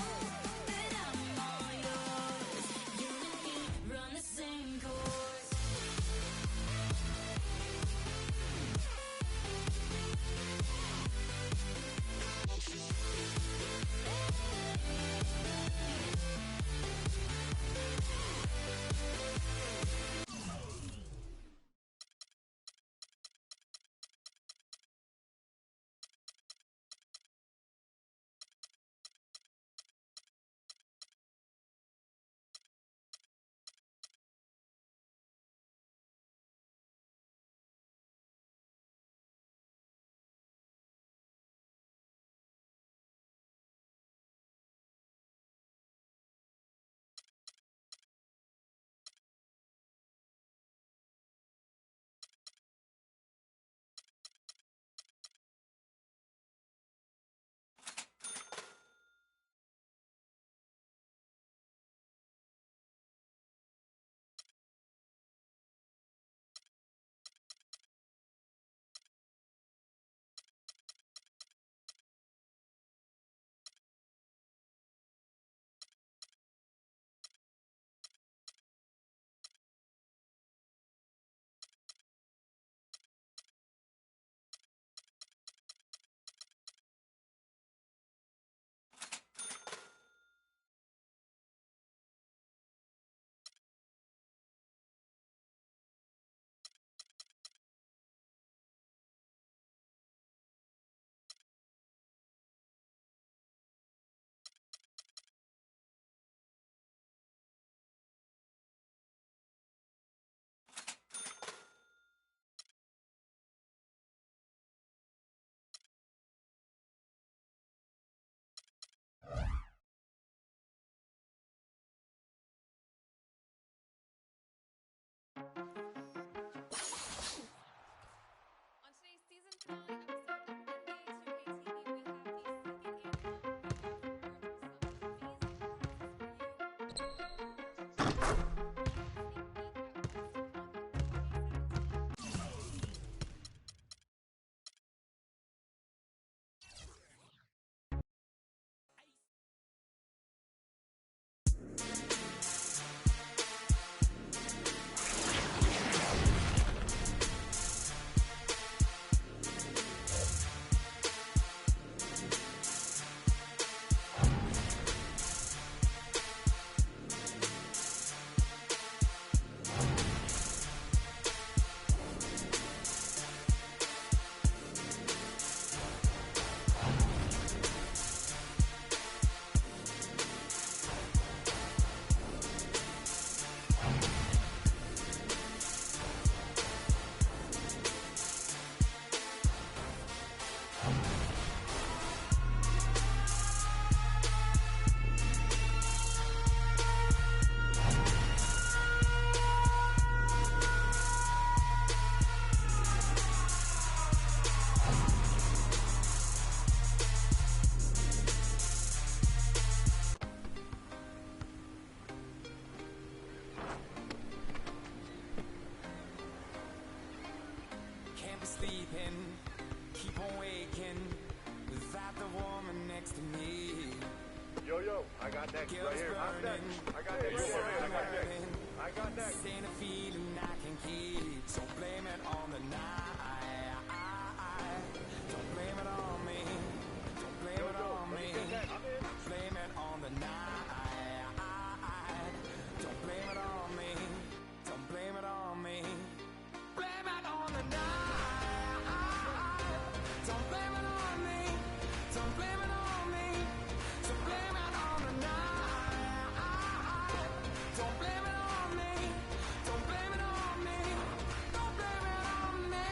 that I'm all yours. You and me run the same course. On today's season finale episode of NBA 2K TV, we have the second annual Awards with some amazing prizes for you. Can't be sleeping, keep on waking without the woman next to me. Yo, I got next right here. I'm next. I got next. I got next. This ain't a feeling I can keep, so blame it on the night. Don't blame it on me. Don't blame it on me. Blame it on the night. Don't blame it on me. Don't blame it on me. Blame it on the night. Don't blame it on me. Don't blame it on me. So blame it on the night. Don't blame it on me. Don't blame it on me. Don't blame it on me.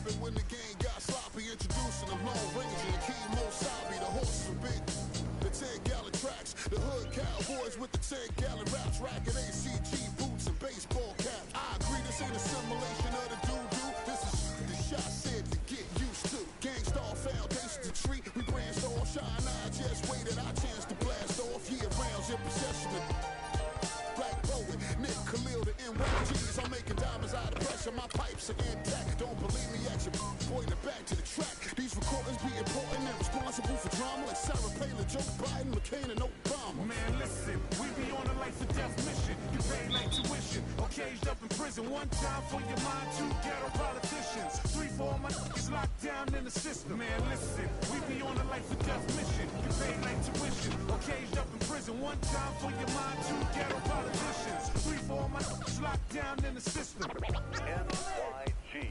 happened when the game got sloppy. Introducing the Lone Ranger and Kimo Sabi. The horses are big. The 10-gallon tracks. The hood cowboys with the 10-gallon raps. Ragged ACG boots and baseball caps. I agree this ain't a simulation of the doo-doo. This is the shot said to get used to. Gangstar foundation to treat. We brainstorm, shine. I just waited our chance to blast off. Year rounds in possession of Black Poet, Nick Khalil, the NYGs. I'm making diamonds out of pressure. My pipes are intact. Don't believe me, action. Pointing back to the track. These recordings be important and responsible for drama like Sarah Palin, Joe Biden, McCain, and Obama. Man, listen, we be on a life or death mission. You pay like tuition or caged up in prison. One time for your mind, two ghetto politicians. 3 for all my niggas locked down in the system. Man, listen, we be on a life or death mission. You pay like tuition or caged up in prison. One time for your mind, two ghetto politicians. 3 for all my niggas locked down in the system. NYG.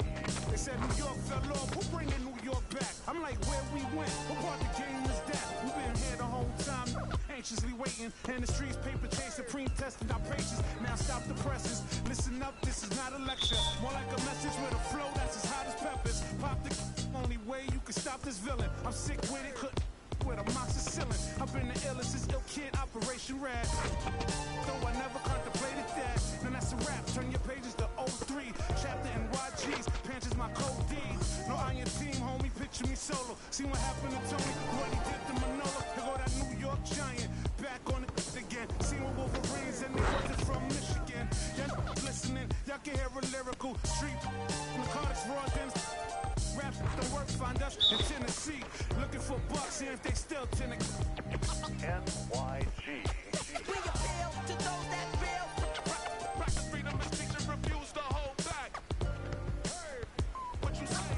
They said New York fell off. Who bringing New York back? I'm like, where we went? What part of the game is that? We've been here the whole time, anxiously waiting. And the streets paper chase, supreme testing our patience. Now stop the presses. Listen up, this is not a lecture. More like a message with a flow that's as hot as peppers. Pop the only way you can stop this villain. I'm sick with it, couldn't with a moxicillin. I've been the illest, this ill kid, Operation Red. Though I never contemplated that. Then that's a wrap. Turn your pages to 03. Chapter NYG's. Pants is my code D. No iron team, homie. Picture me solo. See what happened to Tony? What he did to Manolo. Here go that New York Giant. Back on it again. See what Wolverines and they wasn't from Michigan. Y'all listening. Y'all can hear a lyrical street. Narcotics, raw dens. Raps don't work, find us in Tennessee. Looking for bucks, see if they still Tennessee. NYG. We appeal to those that feel. Practice freedom of speech and refuse to hold back. What you say?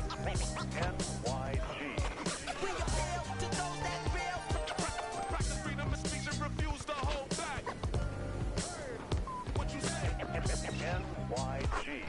NYG. We appeal to those that feel. Practice freedom of speech and refuse to hold back. What you say? NYG.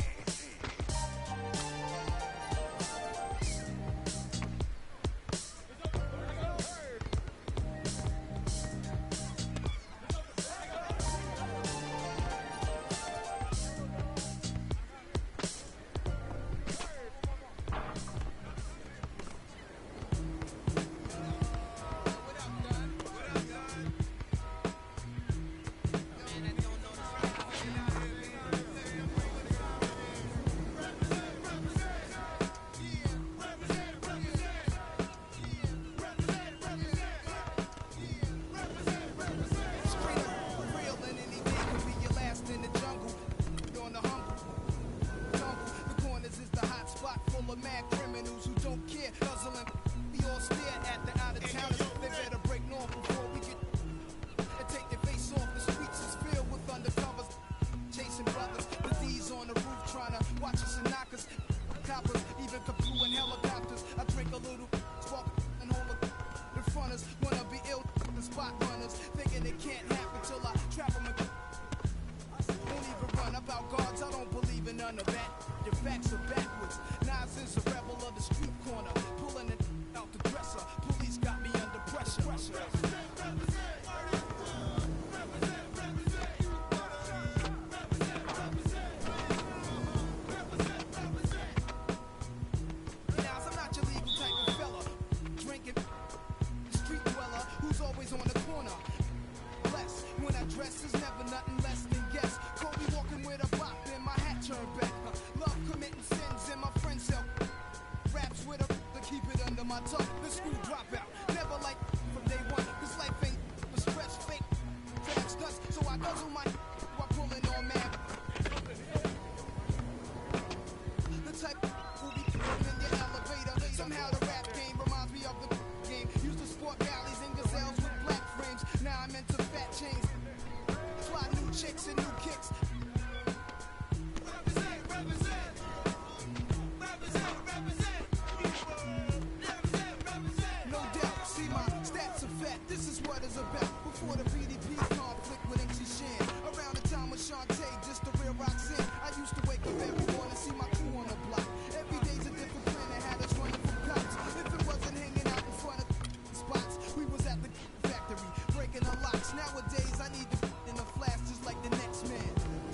Nowadays, I need to in a flash just like the next man.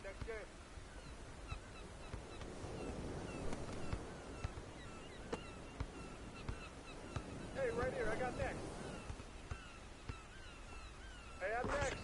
got next game. Hey, right here, I got next. Hey, I'm next.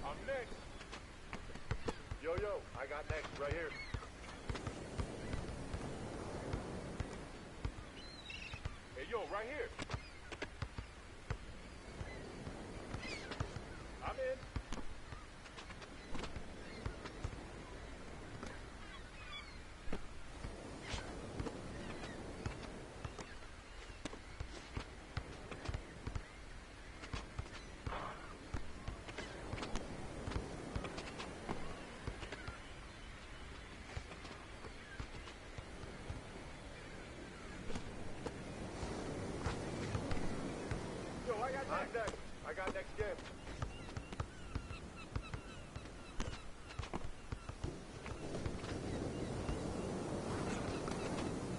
I'm next. Yo, I got next right here. Hey, yo, right here. I'm in. Yo, I got next. I got next game.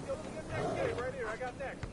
Yo, let me get next game right here. I got next.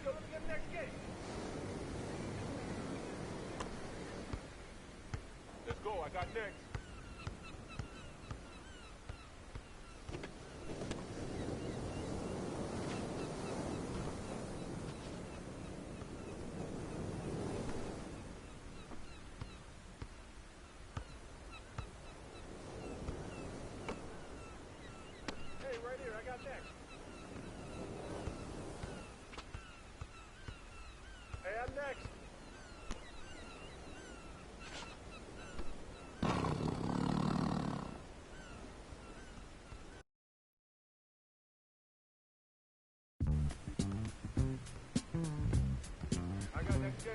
Yo, let me get next game. Let's go. I got next. Hey, right here. I got next. Hey, I'm next. I got next game.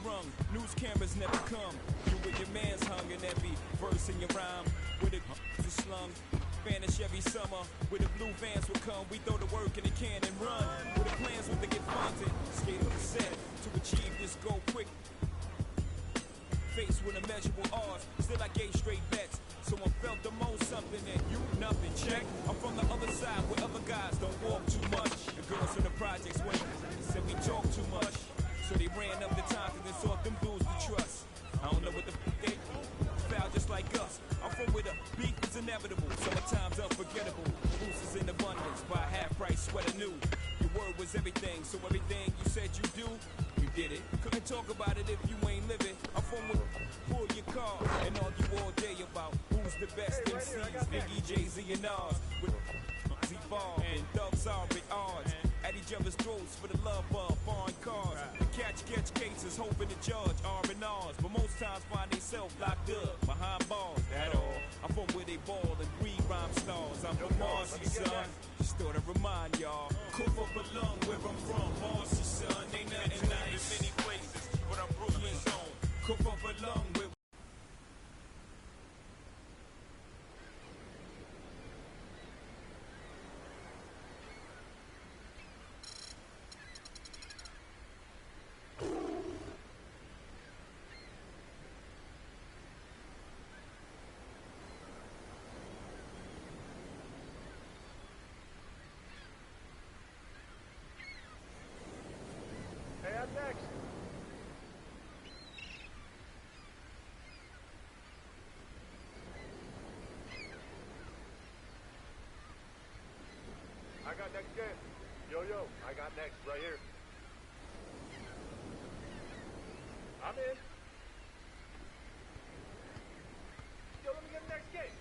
rung. News cameras never come. You with your man's hung and every verse in your rhyme. With it slung. Vanish every summer. Where the blue vans will come. We throw the work in the can and run. Where the plans were to get funded. Skate on the set to achieve this goal quick. Faced with immeasurable odds. Still I gave straight bets. Someone felt the most something and you nothing. Check. I'm from the other side where other guys don't walk too much. The girls in the projects went. Said we talk too much. So they ran up the times and then sought them dudes to trust. I don't know what the f*** they foul just like us. I'm from where the beef is inevitable. Summertime's unforgettable. Boost is in abundance. Buy half price sweater new. Your word was everything. So everything you said you do, you did it. Couldn't talk about it if you ain't living. I'm from where pull your car and argue all day about who's the best MCs. Biggie, Jay-Z and Nas. With Z-Ball and Thugs are at odds. At each other's throats for the love of foreign cars. The catch cases, hoping to judge R&Rs. But most times find themselves locked up behind bars. That all. I'm from where they ball and read rhyme stars. I'm from Marcy, son. Just thought I'd remind y'all. Cook up a lung where I'm from. Marcy, son. Ain't nothing nice. Many places, but I'm Brooklyn's own. Cook up a lung where Hey, I'm next. I got next game. Yo, I got next right here. I'm in. Yo, let me get the next game.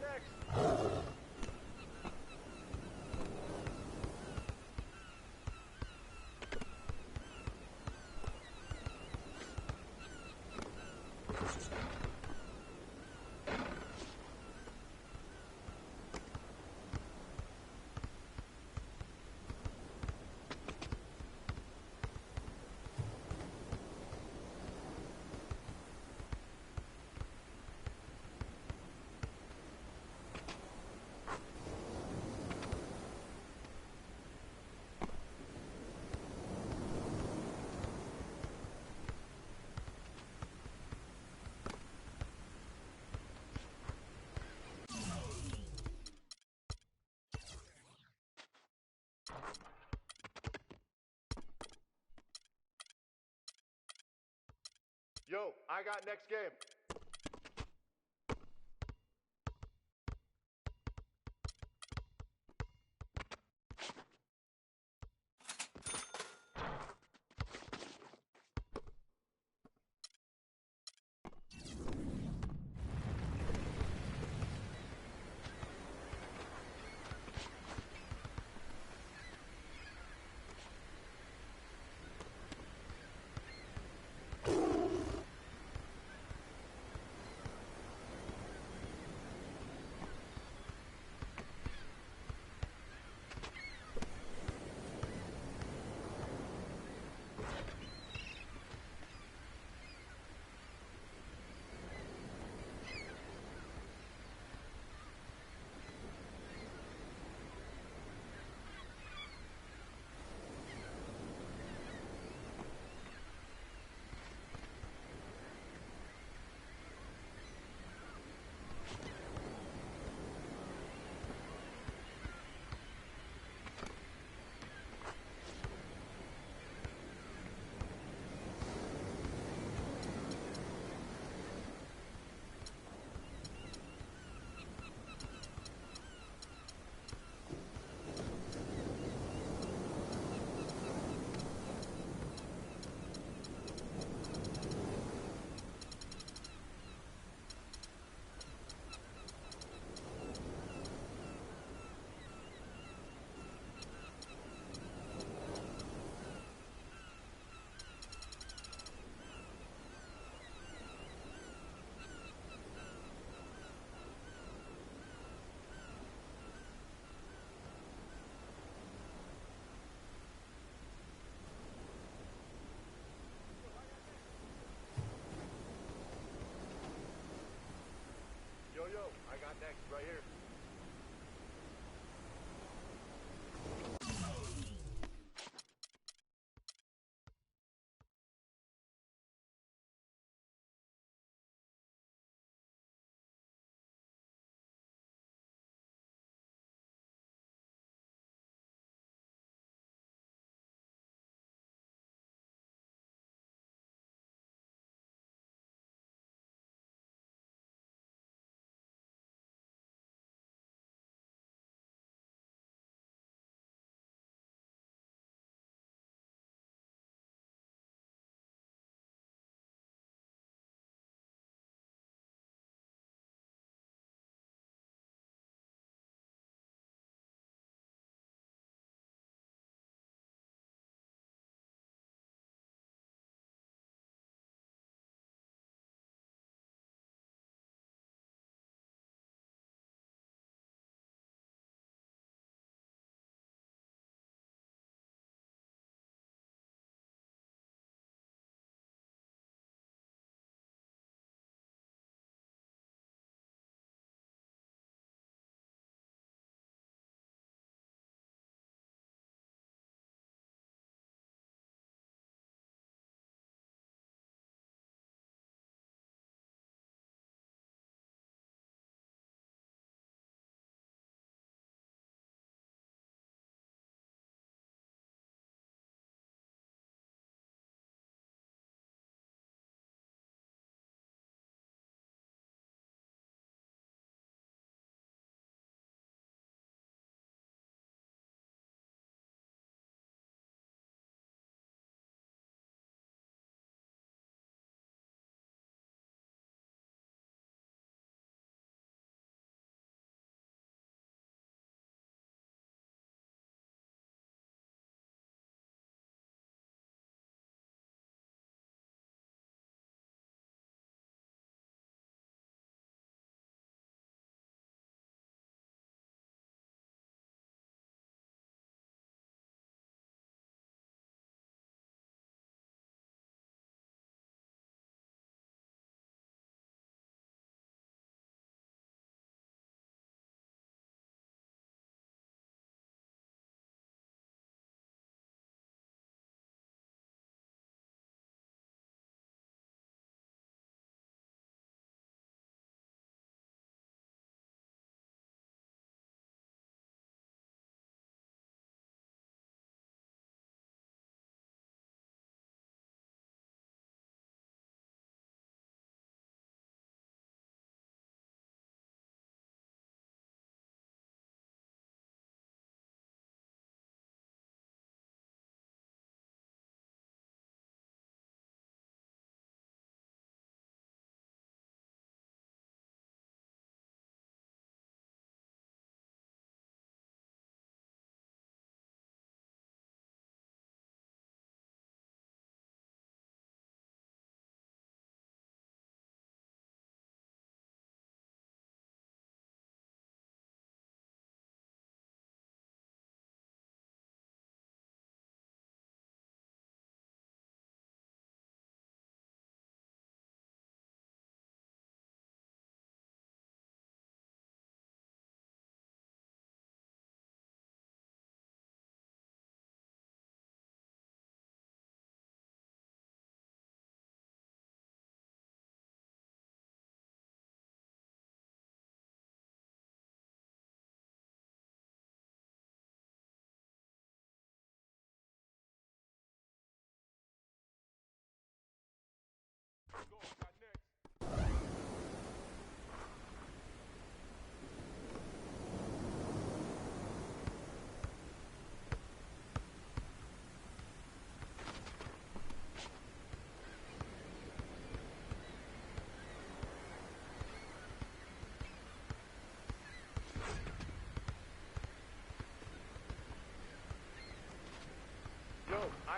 next. Yo, I got next game.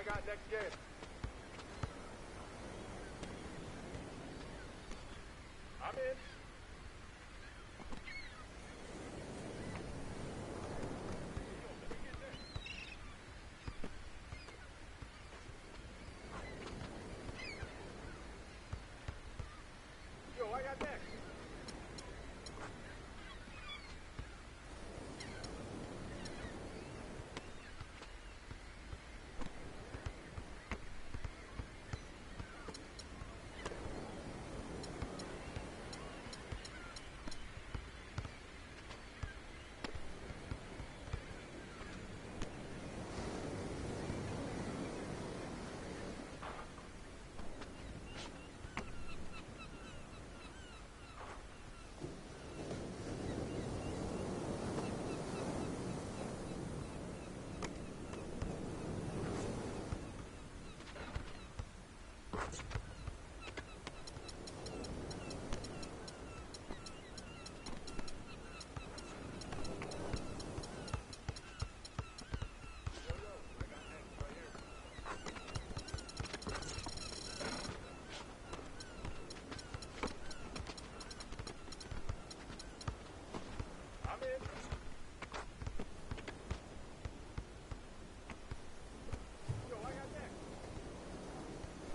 I got next game. I'm in. Yo, I got next.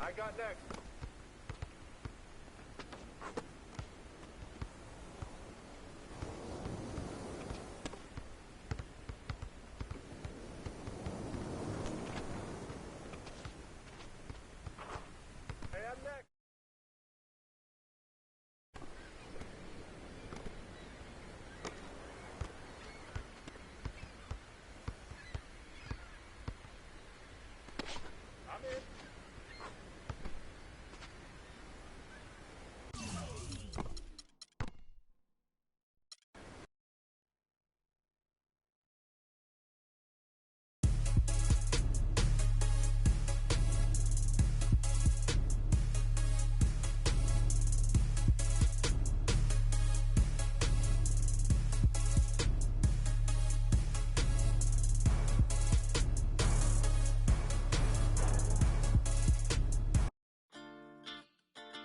I got next. Hey, I'm next. I'm in.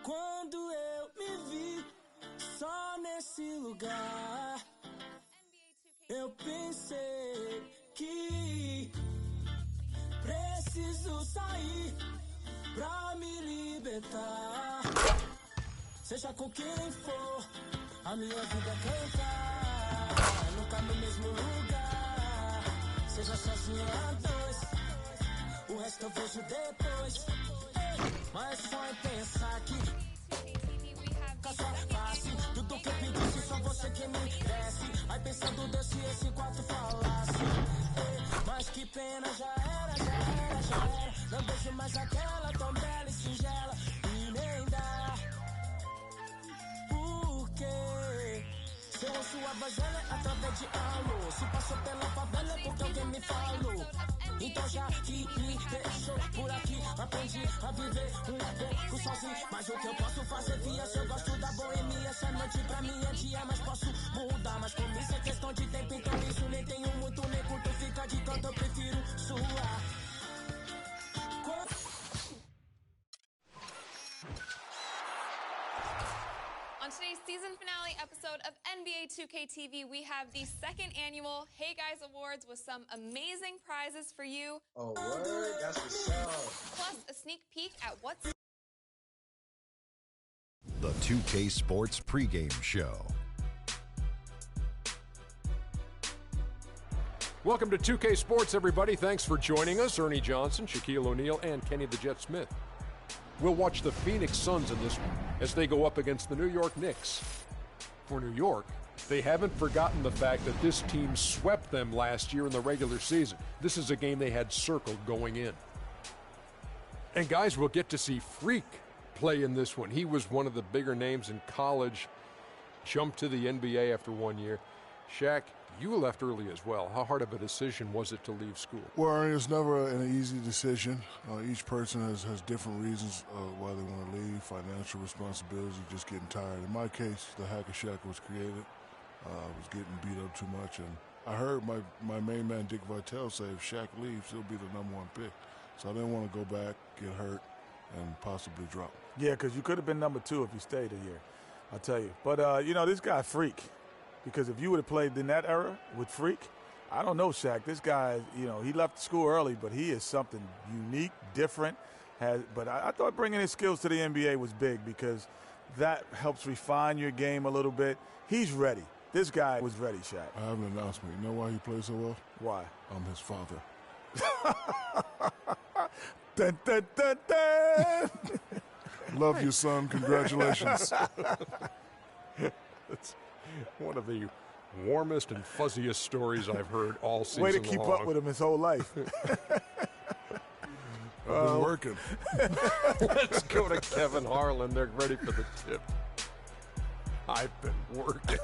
Quando eu me vi só nesse lugar, eu pensei que preciso sair pra me libertar. Seja com quem for, a minha vida é cantar. Nunca no mesmo lugar, seja sozinho a dois, o resto eu vejo depois. Mas só em pensar que só fácil, tudo que eu pedisse, só você que me desse. Aí pensando Deus se esse quarto falasse. Mas que pena, já era. Não vejo mais aquela tão bela e singela. E nem dá. Por quê? Se eu ouço a voz dela é através de alô. Se passou pela favela é porque alguém me falou. Então já que me deixou por aqui, aprendi a viver um pouco sozinho. Mas o que eu posso fazer, via, se eu gosto da boemia. Essa noite pra mim é dia, mas posso mudar. Mas como isso é questão de tempo, então isso nem tenho muito, nem curto. Fica de canto, eu prefiro suar. On today's season finale episode of NBA 2K TV, we have the second annual Hey Guys Awards with some amazing prizes for you. Oh, word? That's what's up. Plus a sneak peek at what's The 2K Sports pregame show. Welcome to 2K Sports, everybody. Thanks for joining us. Ernie Johnson, Shaquille O'Neal, and Kenny the Jet Smith. We'll watch the Phoenix Suns in this one as they go up against the New York Knicks. For New York, they haven't forgotten the fact that this team swept them last year in the regular season. This is a game they had circled going in. And guys, we'll get to see Freak play in this one. He was one of the bigger names in college, jumped to the NBA after 1 year. Shaq, you left early as well. How hard of a decision was it to leave school? Well, it's never an easy decision. Each person has different reasons why they want to leave, financial responsibilities, just getting tired. In my case, the Hacker Shack was created. I was getting beat up too much, and I heard my main man, Dick Vitale, say if Shaq leaves, he'll be the #1 pick. So I didn't want to go back, get hurt, and possibly drop. Yeah, because you could have been number 2 if you stayed a year, I'll tell you. But, this guy Freak, because if you would have played in that era with Freak, I don't know, Shaq. This guy, he left school early, but he is something unique, different. But I thought bringing his skills to the NBA was big because that helps refine your game a little bit. He's ready. This guy was ready, Shaq. I have an announcement. You know why he plays so well? Why? I'm his father. Dun, dun, dun, dun. Love you, son. Congratulations. That's one of the warmest and fuzziest stories I've heard all season long. Way to keep up with him his whole life. I've been working. Let's go to Kevin Harlan. They're ready for the tip. I've been working.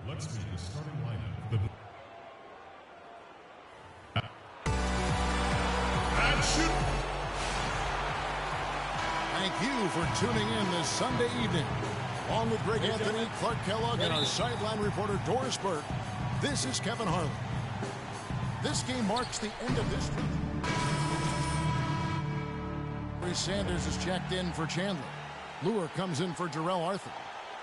Let's meet the starting lineup. Thank you for tuning in this Sunday evening. Along with Greg Anthony, Clark Kellogg, and our sideline reporter Doris Burke, this is Kevin Harlan. This game marks the end of this run. Bree Sanders is checked in for Chandler. Lure comes in for Jarrell Arthur.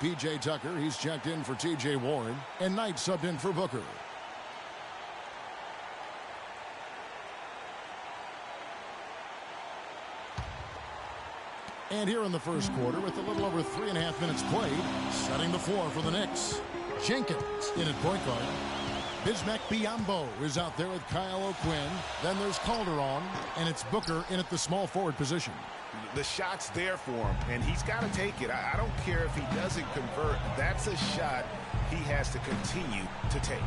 P.J. Tucker, he's checked in for T.J. Warren. And Knight subbed in for Booker. And here in the first quarter, with a little over 3.5 minutes played, setting the floor for the Knicks. Jenkins in at point guard. Bismack Biyombo is out there with Kyle O'Quinn. Then there's Calderon, and it's Booker in at the small forward position. The shot's there for him, and he's got to take it. I don't care if he doesn't convert. That's a shot he has to continue to take.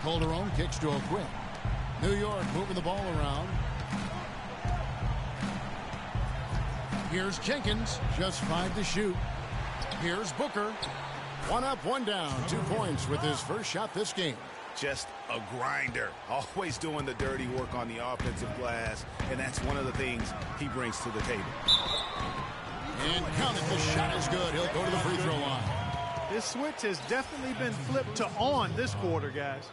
Calderon kicks to O'Quinn. New York moving the ball around. Here's Jenkins, just 5 to shoot. Here's Booker. 1 up, 1 down, 2 points with his first shot this game. Just a grinder, always doing the dirty work on the offensive glass, and that's one of the things he brings to the table. And count it, the shot is good. He'll go to the free throw line. This switch has definitely been flipped to on this quarter, guys.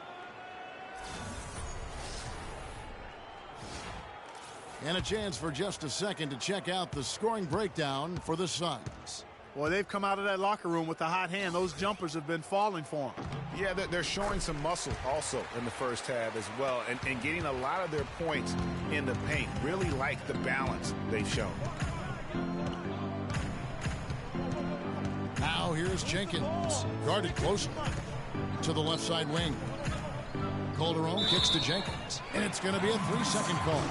And a chance for just a second to check out the scoring breakdown for the Suns. Boy, they've come out of that locker room with a hot hand. Those jumpers have been falling for them. Yeah, they're showing some muscle also in the first half as well, and getting a lot of their points in the paint. Really like the balance they've shown. Now here's Jenkins, guarded closely to the left side wing. Calderon kicks to Jenkins, and it's going to be a 3-second call.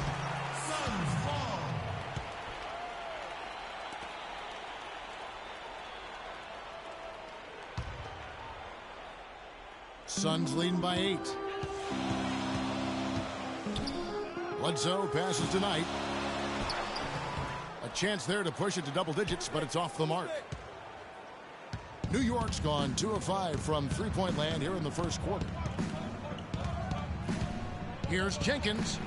Suns leading by 8. Bledsoe passes to Knight. A chance there to push it to double digits, but it's off the mark. New York's gone 2 of 5 from three-point land here in the first quarter. Here's Jenkins.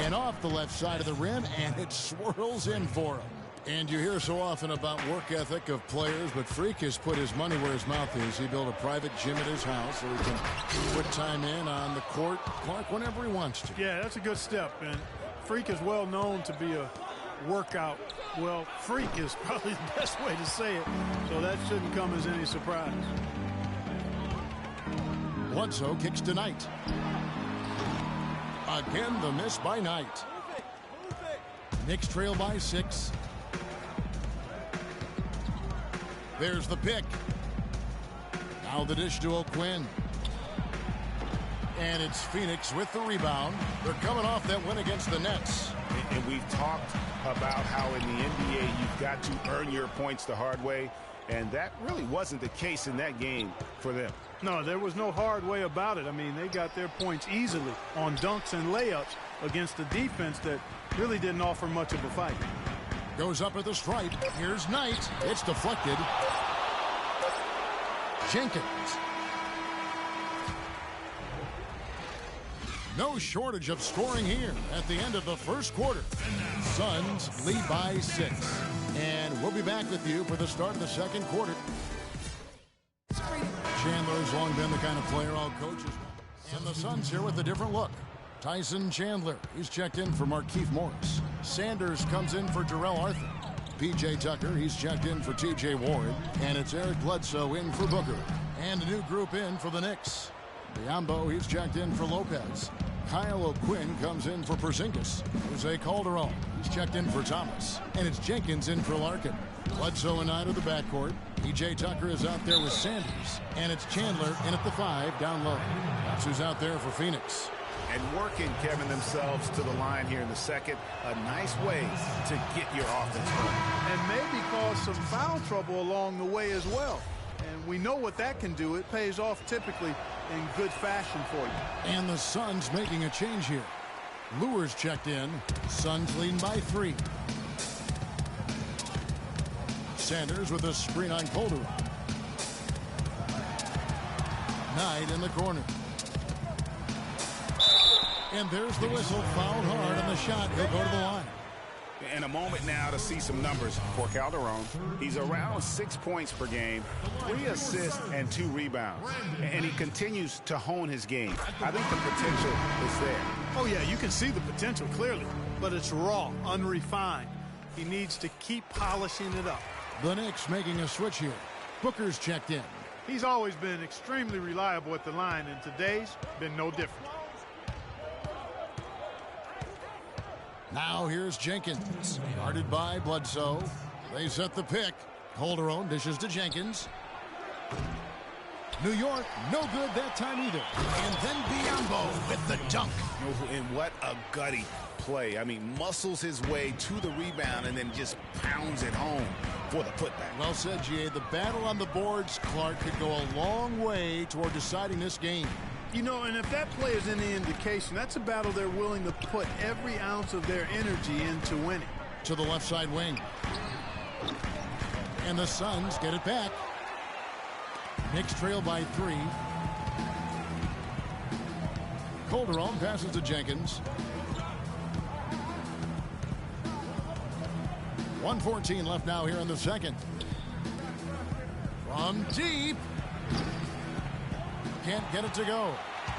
And off the left side of the rim, and it swirls in for him. And you hear so often about work ethic of players, but Freak has put his money where his mouth is. He built a private gym at his house so he can put time in on the court, Clark, whenever he wants to. Yeah, that's a good step. And Freak is well known to be a workout. Well, freak is probably the best way to say it. So that shouldn't come as any surprise. Bledsoe kicks to Knight. Again, the miss by Knight. Knicks trail by 6. There's the pick. Now the dish to O'Quinn. And it's Phoenix with the rebound. They're coming off that win against the Nets. And we've talked about how in the NBA you've got to earn your points the hard way. And that really wasn't the case in that game for them. No, there was no hard way about it. I mean, they got their points easily on dunks and layups against a defense that really didn't offer much of a fight. Goes up at the stripe. Here's Knight. It's deflected. Jenkins. No shortage of scoring here at the end of the first quarter. Suns lead by 6. And we'll be back with you for the start of the second quarter. Chandler's long been the kind of player all coaches want. And the Suns here with a different look. Tyson Chandler, he's checked in for Markieff Morris. Sanders comes in for Jarrell Arthur. P.J. Tucker, he's checked in for T.J. Ward. And it's Eric Bledsoe in for Booker. And a new group in for the Knicks. Biombo, he's checked in for Lopez. Kyle O'Quinn comes in for Porzingis. Jose Calderon, he's checked in for Thomas. And it's Jenkins in for Larkin. Bledsoe and Knight of the backcourt. P.J. Tucker is out there with Sanders. And it's Chandler in at the 5 down low. That's who's out there for Phoenix. And working, Kevin, themselves to the line here in the second. A nice way to get your offense going. And maybe cause some foul trouble along the way as well. And we know what that can do. It pays off typically in good fashion for you. And the Suns making a change here. Lures checked in. Suns leading by 3. Sanders with a screen on Calderon. Knight in the corner. And there's the whistle. Fouled hard on the shot. He'll go to the line. In a moment now to see some numbers for Calderon. He's around 6 points per game, 3 assists and 2 rebounds. And he continues to hone his game. I think the potential is there. Oh, yeah, you can see the potential clearly, but it's raw, unrefined. He needs to keep polishing it up. The Knicks making a switch here. Booker's checked in. He's always been extremely reliable at the line, and today's been no different. Now here's Jenkins, guarded by Bledsoe. They set the pick. Calderon dishes to Jenkins. New York, no good that time either. And then Biombo with the dunk. And what a gutty play. I mean, muscles his way to the rebound and then just pounds it home for the putback. Well said, G.A. The battle on the boards, Clark, could go a long way toward deciding this game. You know, and if that play is any indication, that's a battle they're willing to put every ounce of their energy into winning. To the left side wing. And the Suns get it back. Knicks trail by 3. Calderon passes to Jenkins. 1:14 left now here in the second. From deep. Can't get it to go.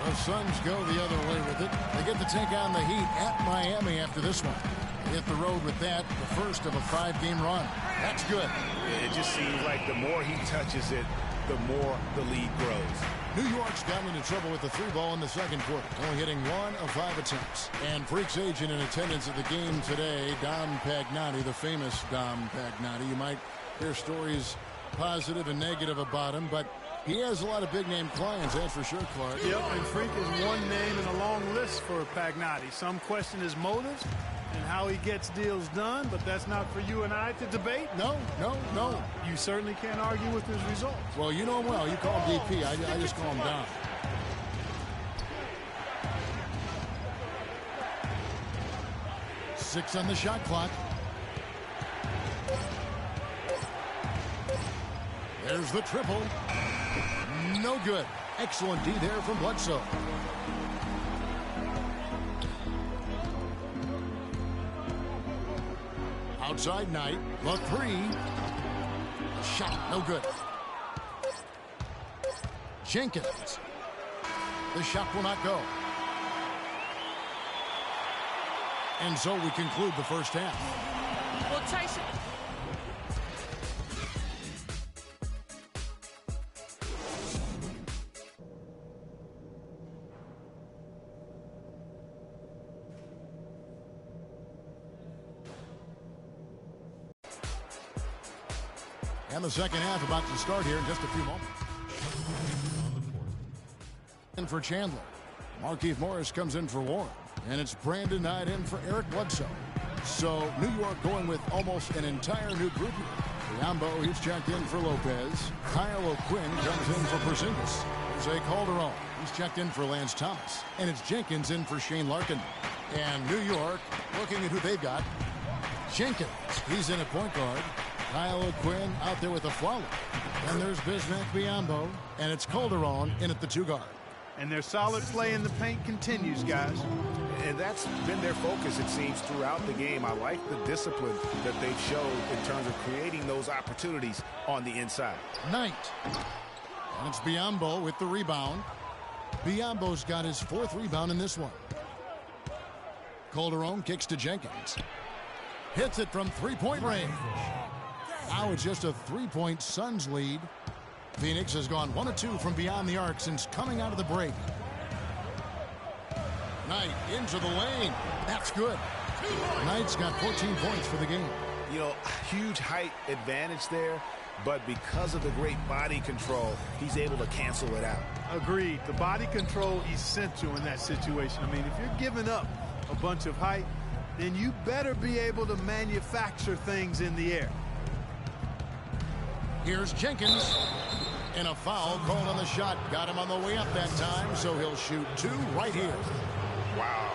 The Suns go the other way with it. They get to take on the Heat at Miami after this one. They hit the road with that, the first of a 5-game run. That's good. It just seems like the more he touches it, the more the lead grows. New York's gotten into trouble with the 3-ball in the second quarter, only hitting 1 of 5 attempts. And Freaks agent in attendance at the game today, Dom Pagnotti, the famous Dom Pagnotti. You might hear stories positive and negative about him, but he has a lot of big-name clients, that's for sure, Clark. Yep, and Freak is one name in a long list for Pagnotti. Some question his motives and how he gets deals done, but that's not for you and I to debate. No. You certainly can't argue with his results. Well, you know him well. You call him DP. I just call him Dom. Six on the shot clock. There's the triple. No good. Excellent D there from Bledsoe. Outside Knight. The 3. Shot. No good. Jenkins. The shot will not go. And so we conclude the first half. Well, Tyson. And the second half about to start here in just a few moments. And for Chandler, Markieff Morris comes in for Warren. And it's Brandon Knight in for Eric Bledsoe. So New York going with almost an entire new group here. Biombo, he's checked in for Lopez. Kyle O'Quinn comes in for Porzingis. Jose Calderon, he's checked in for Lance Thomas. And it's Jenkins in for Shane Larkin. And New York looking at who they've got. Jenkins, he's in at point guard. Kyle O'Quinn out there with a follow. And there's Bismack Biombo. And it's Calderon in at the 2 guard. And their solid play in the paint continues, guys. And that's been their focus, it seems, throughout the game. I like the discipline that they've showed in terms of creating those opportunities on the inside. Knight. And it's Biyombo with the rebound. Biyombo's got his 4th rebound in this one. Calderon kicks to Jenkins. Hits it from three-point range. Now it's just a 3-point Suns lead. Phoenix has gone 1 of 2 from beyond the arc since coming out of the break. Knight into the lane. That's good. Knight's got 14 points for the game. You know, huge height advantage there, but because of the great body control, he's able to cancel it out. Agreed. The body control essential in that situation. I mean, if you're giving up a bunch of height, then you better be able to manufacture things in the air. Here's Jenkins. And a foul called on the shot. Got him on the way up that time, so he'll shoot 2 right here. Wow,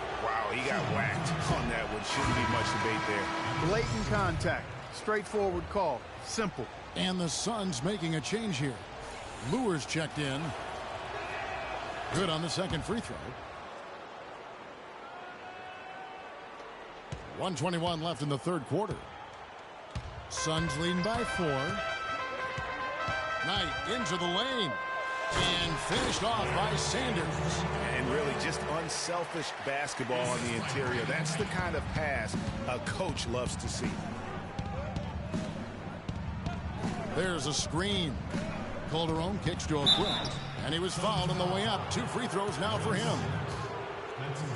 he got whacked on that one. Shouldn't be much debate there. Blatant contact. Straightforward call. Simple. And the Suns making a change here. Lure's checked in. Good on the second free throw. 1:21 left in the third quarter. Suns leading by 4. Knight into the lane. And finished off by Sanders. And really just unselfish basketball on the interior. That's the kind of pass a coach loves to see. There's a screen. Calderon kicks to O'Quinn. And he was fouled on the way up. 2 free throws now for him.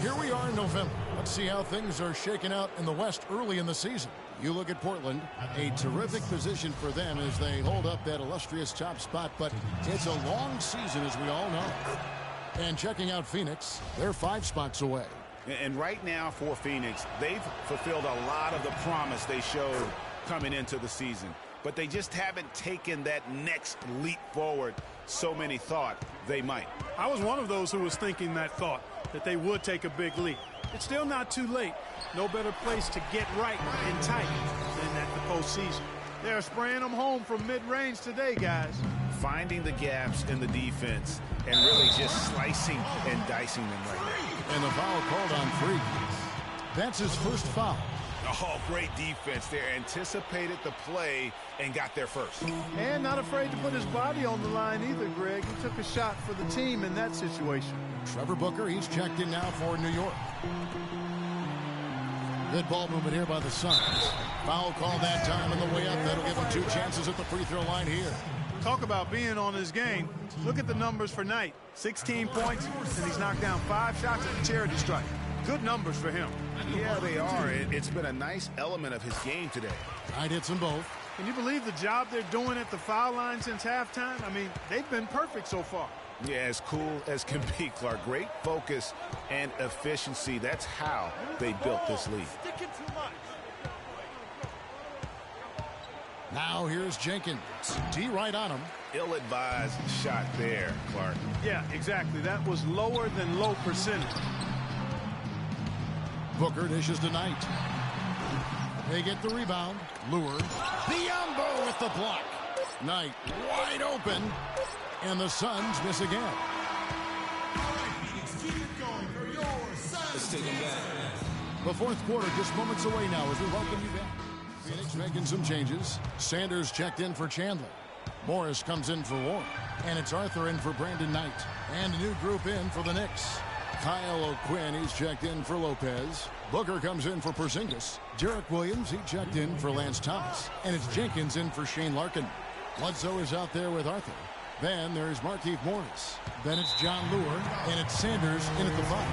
Here we are in November. Let's see how things are shaking out in the West early in the season. You look at Portland, a terrific position for them as they hold up that illustrious top spot, but it's a long season, as we all know. And checking out Phoenix, they're 5 spots away. And right now for Phoenix, they've fulfilled a lot of the promise they showed coming into the season, but they just haven't taken that next leap forward so many thought they might. I was one of those who was thinking that thought, that they would take a big leap. It's still not too late. No better place to get right and tight than at the postseason. They're spraying them home from mid-range today, guys. Finding the gaps in the defense and really just slicing and dicing them right now. And the foul called on Freak. That's his first foul. Oh, great defense there. Anticipated the play and got there first. And not afraid to put his body on the line either, Greg. He took a shot for the team in that situation. Trevor Booker, he's checked in now for New York. Good ball movement here by the Suns. Foul called that time on the way up. That'll give him 2 chances at the free throw line here. Talk about being on his game. Look at the numbers for Knight. 16 points, and he's knocked down 5 shots at the charity strike. Good numbers for him. Yeah, they are. It's been a nice element of his game today. Knight hits them both. Can you believe the job they're doing at the foul line since halftime? I mean, they've been perfect so far. Yeah, as cool as can be, Clark. Great focus and efficiency. That's how they built this lead. Now here's Jenkins. D right on him. Ill-advised shot there, Clark. Yeah, exactly. That was lower than low percentage. Booker dishes to Knight. They get the rebound. Lure. Biyombo with the block. Knight wide open. And the Suns miss again. Let's take them back. The fourth quarter just moments away now as we welcome you back. Phoenix making some changes. Sanders checked in for Chandler. Morris comes in for Warren. And it's Arthur in for Brandon Knight. And a new group in for the Knicks. Kyle O'Quinn, he's checked in for Lopez. Booker comes in for Porzingis. Derek Williams, he checked in for Lance Thomas. And it's Jenkins in for Shane Larkin. Bledsoe is out there with Arthur. Then there's Markieff Morris. Then it's John Lure. And it's Sanders in at the 5.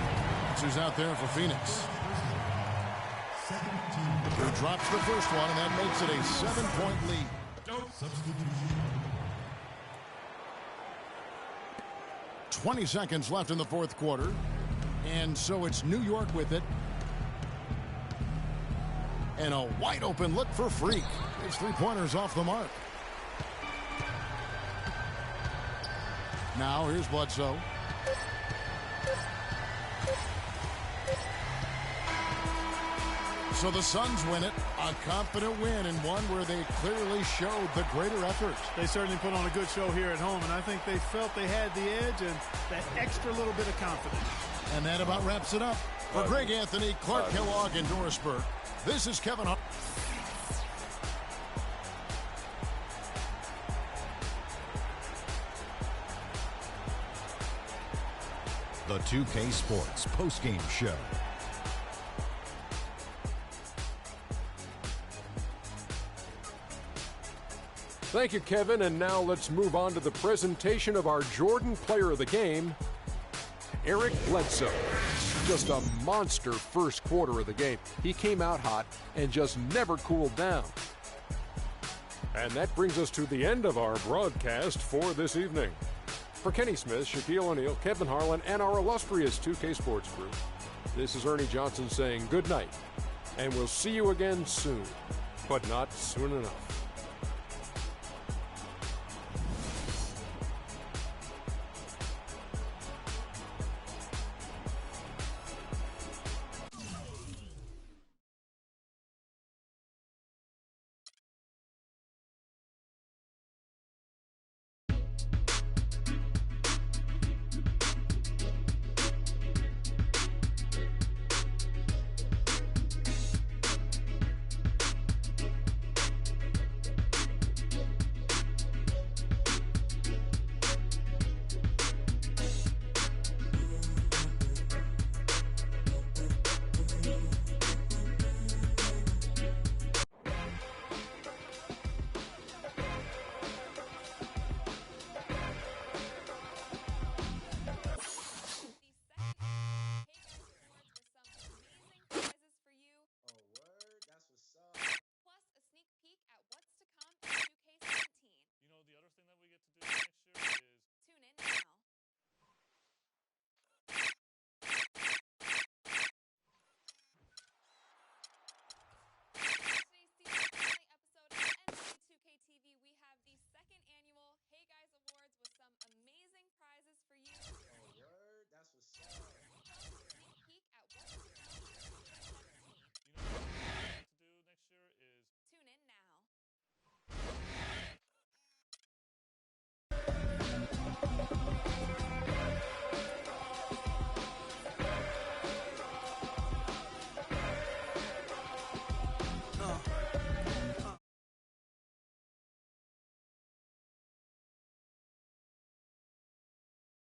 Who's out there for Phoenix. Who drops the first one, and that makes it a 7-point lead. 20 seconds left in the fourth quarter. And so it's New York with it. And a wide open look for Freak. His 3-pointers off the mark. Now here's Bledsoe. So the Suns win it. A confident win, and one where they clearly showed the greater effort. They certainly put on a good show here at home, and I think they felt they had the edge and that extra little bit of confidence. And that about wraps it up. For Greg Anthony, Clark Kellogg, and Doris Burke, this is Kevin Hart. The 2K Sports postgame show. Thank you, Kevin. And now let's move on to the presentation of our Jordan Player of the Game, Eric Bledsoe. Just a monster first quarter of the game. He came out hot and just never cooled down. And that brings us to the end of our broadcast for this evening. For Kenny Smith, Shaquille O'Neal, Kevin Harlan, and our illustrious 2K Sports crew, this is Ernie Johnson saying good night, and we'll see you again soon, but not soon enough.